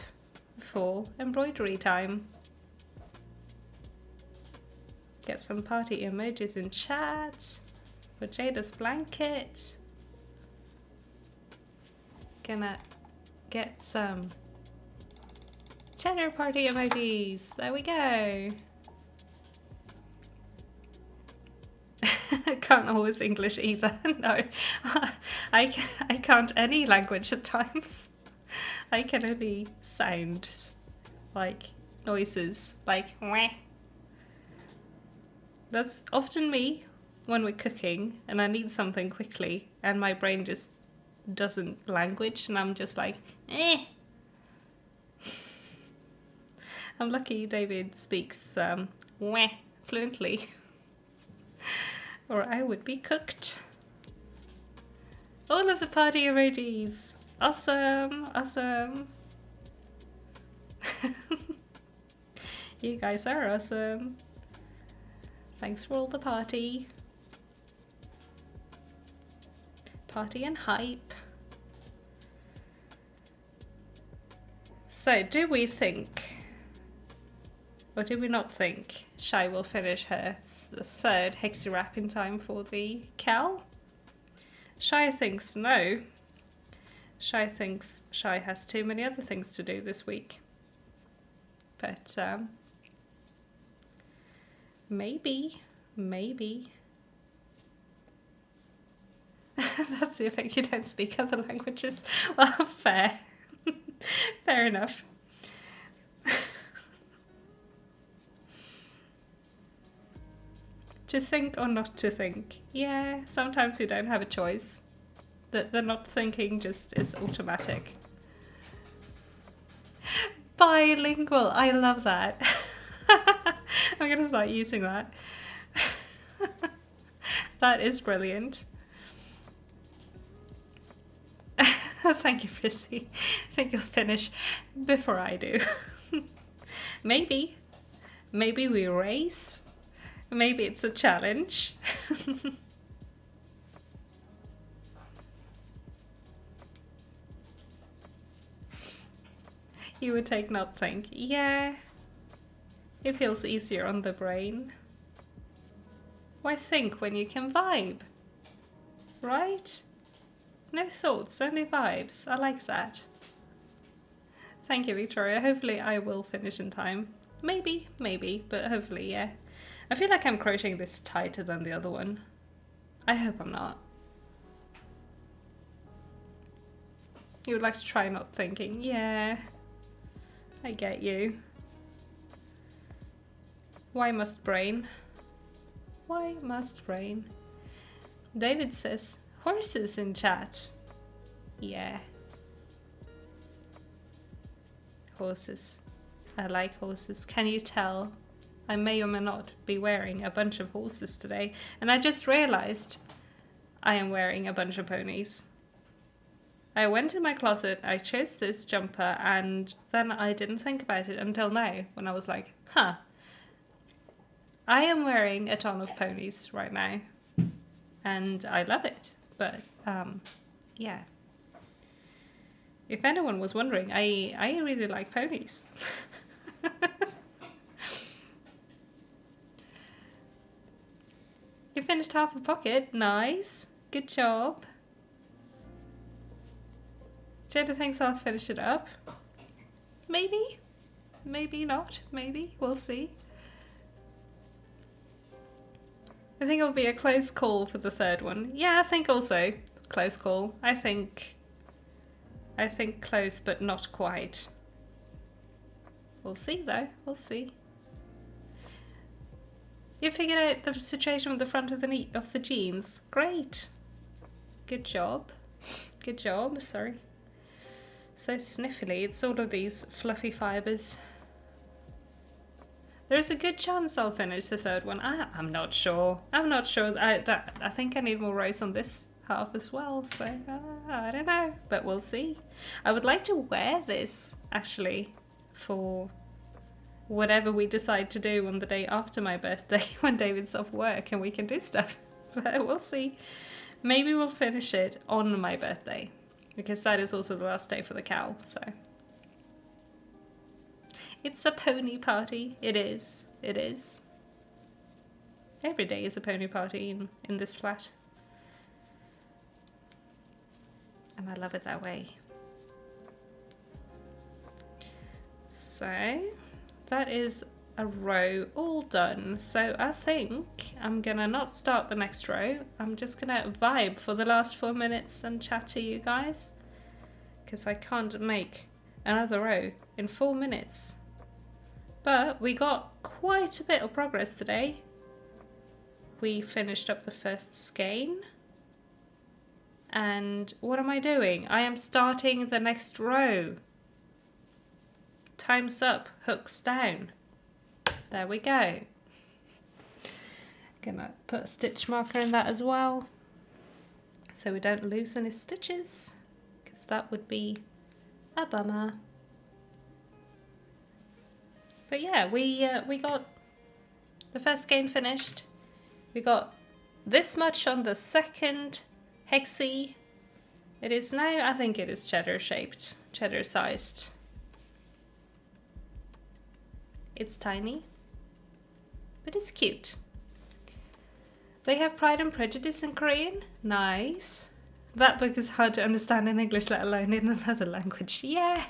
for embroidery time. Get some party emojis in chat for Jada's blanket. Gonna get some cheddar party emojis. There we go. Can't always English either. No, I can't any language at times. I can only sounds, like noises, like wah. That's often me when we're cooking and I need something quickly and my brain just doesn't language and I'm just like, eh. I'm lucky David speaks wah fluently. Or I would be cooked. All of the party emojis. Awesome, awesome. You guys are awesome. Thanks for all the party. Party and hype. So, do we think, or do we not think, Shai will finish her third hexie wrap in time for the cowl? Shai thinks no. Shai thinks Shai has too many other things to do this week. But maybe. That's the effect you don't speak other languages. Well, fair. Fair enough. To think or not to think. Yeah, sometimes you don't have a choice. The not thinking just is automatic. Bilingual, I love that. I'm gonna start using that. That is brilliant. Thank you, Prissy. I think you'll finish before I do. Maybe we race. Maybe it's a challenge. You would take not think. Yeah. It feels easier on the brain. Why think when you can vibe? Right? No thoughts, only vibes. I like that. Thank you, Victoria. Hopefully I will finish in time. Maybe, but hopefully, yeah. I feel like I'm crocheting this tighter than the other one. I hope I'm not. You would like to try not thinking. Yeah, I get you. Why must brain? Why must brain? David says horses in chat. Yeah. Horses. I like horses. Can you tell? I may or may not be wearing a bunch of horses today. And I just realized I am wearing a bunch of ponies. I went in my closet, I chose this jumper, and then I didn't think about it until now, when I was like, huh. I am wearing a ton of ponies right now. And I love it. But, yeah. If anyone was wondering, I really like ponies. You finished half a pocket. Nice. Good job. Jada thinks I'll finish it up. Maybe. Maybe not. Maybe. We'll see. I think it'll be a close call for the third one. Yeah, I think also close call. I think close, but not quite. We'll see though. We'll see. You figured out the situation with the front of the jeans. Great. Good job. Good job. Sorry. So sniffly. It's all of these fluffy fibres. There's a good chance I'll finish the third one. I'm not sure. I'm not sure. I think I need more rows on this half as well. So I don't know. But we'll see. I would like to wear this actually for whatever we decide to do on the day after my birthday when David's off work and we can do stuff. But we'll see. Maybe we'll finish it on my birthday, because that is also the last day for the cow, so. It's a pony party. It is. It is. Every day is a pony party in this flat. And I love it that way. So that is a row all done. So I think I'm gonna not start the next row. I'm just gonna vibe for the last 4 minutes and chat to you guys, because I can't make another row in 4 minutes. But we got quite a bit of progress today. We finished up the first skein. And what am I doing? I am starting the next row. Time's up, hooks down. There we go. Gonna put a stitch marker in that as well, so we don't lose any stitches, because that would be a bummer. But yeah, we got the first skein finished. We got this much on the second hexie. It is now, I think it is cheddar shaped, cheddar sized. It's tiny, but it's cute. They have Pride and Prejudice in Korean. Nice. That book is hard to understand in English, let alone in another language. Yeah.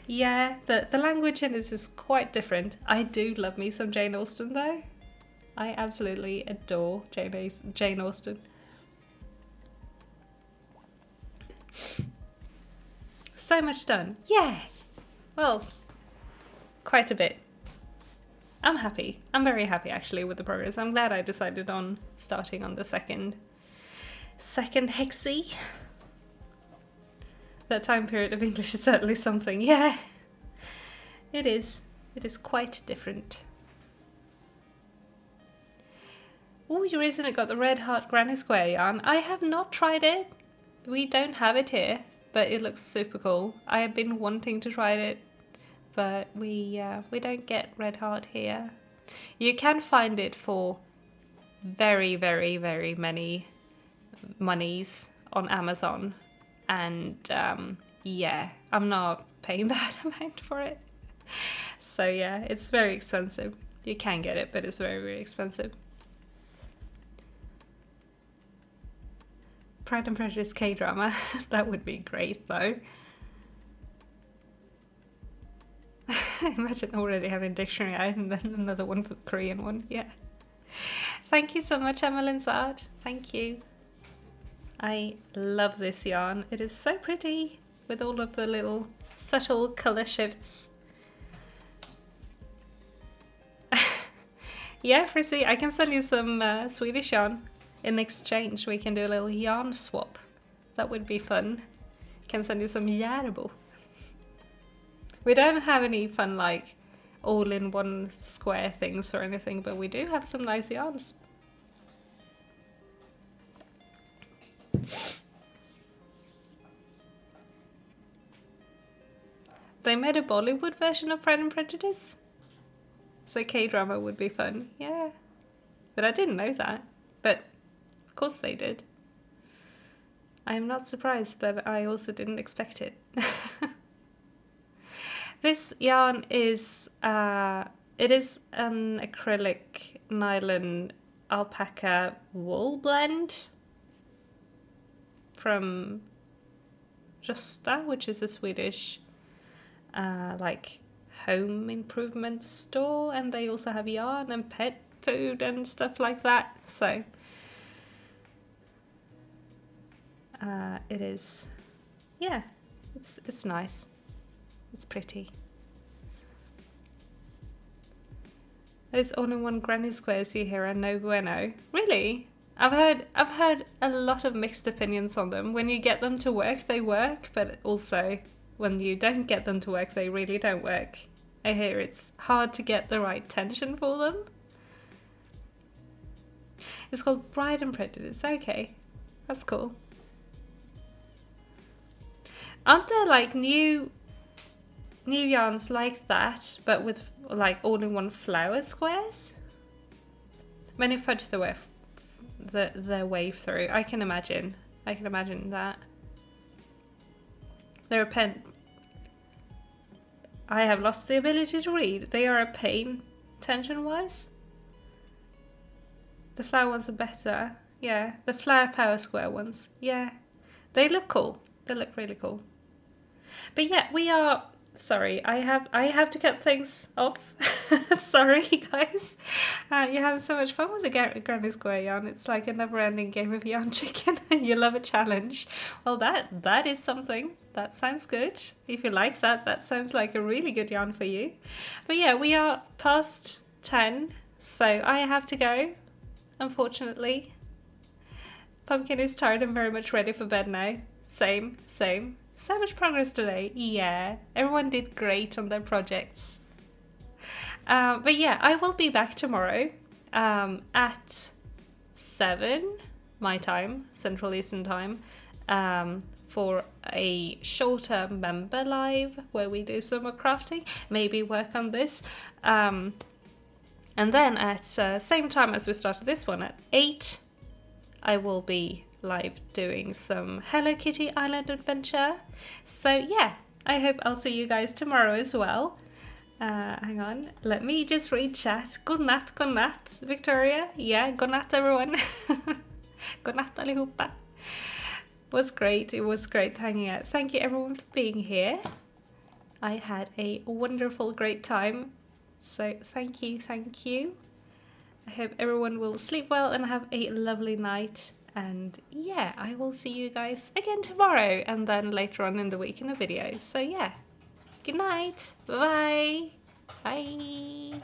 Yeah, the language in this is quite different. I do love me some Jane Austen though. I absolutely adore Jane Austen. So much done. Yeah. Well, quite a bit. I'm happy. I'm very happy actually with the progress. I'm glad I decided on starting on the second hexie. That time period of English is certainly something. Yeah, it is. It is quite different. Oh, you recently got the Red Heart Granny Square yarn. I have not tried it. We don't have it here, but it looks super cool. I have been wanting to try it, but we don't get Red Heart here. You can find it for very, very, very many monies on Amazon, and yeah, I'm not paying that amount for it. So yeah, it's very expensive. You can get it, but it's very, very expensive. Pride and Prejudice K-drama. That would be great though. Imagine already having a dictionary out and then another one for the Korean one. Yeah. Thank you so much, Emmeline's art. Thank you. I love this yarn. It is so pretty with all of the little subtle colour shifts. Yeah, Frizzy, I can send you some Swedish yarn. In exchange, we can do a little yarn swap. That would be fun. Can send you some Järbo. We don't have any fun like all-in-one square things or anything, but we do have some nice yarns. They made a Bollywood version of Pride and Prejudice? So K-drama would be fun, yeah. But I didn't know that. But of course they did. I am not surprised, but I also didn't expect it. This yarn is, it is an acrylic nylon alpaca wool blend from Josta, which is a Swedish like home improvement store, and they also have yarn and pet food and stuff like that. So it is, yeah, it's nice. It's pretty. Those all-in-one granny squares you hear are no bueno. Really? I've heard a lot of mixed opinions on them. When you get them to work, they work, but also when you don't get them to work, they really don't work. I hear it's hard to get the right tension for them. It's called Pride and Prejudice. Okay, that's cool. Aren't there like new new yarns like that, but with like all-in-one flower squares. When you fudge the wave through, I can imagine that. They're a pen. I have lost the ability to read. They are a pain, tension-wise. The flower ones are better. Yeah, the flower power square ones. Yeah, they look cool. They look really cool. But yeah, we are. Sorry, I have to cut things off. Sorry, guys. You have so much fun with the Granny Square yarn. It's like a never-ending game of yarn chicken, and you love a challenge. Well, that is something. That sounds good. If you like that, that sounds like a really good yarn for you. But yeah, we are past 10, so I have to go, unfortunately. Pumpkin is tired and very much ready for bed now. Same. So much progress today. Yeah, everyone did great on their projects. But yeah, I will be back tomorrow at 7 my time, Central Eastern Time, for a shorter member live where we do some more crafting, maybe work on this. And then at same time as we started this one at 8, I will be live doing some Hello Kitty Island adventure. So yeah, I hope I'll see you guys tomorrow as well. Hang on, let me just read chat. Good night, Victoria. Yeah, good night everyone. Good night allihopa. It was great hanging out. Thank you everyone for being here. I had a wonderful, great time. So thank you. I hope everyone will sleep well and have a lovely night. And yeah, I will see you guys again tomorrow and then later on in the week in a video. So yeah, good night. Bye. Bye.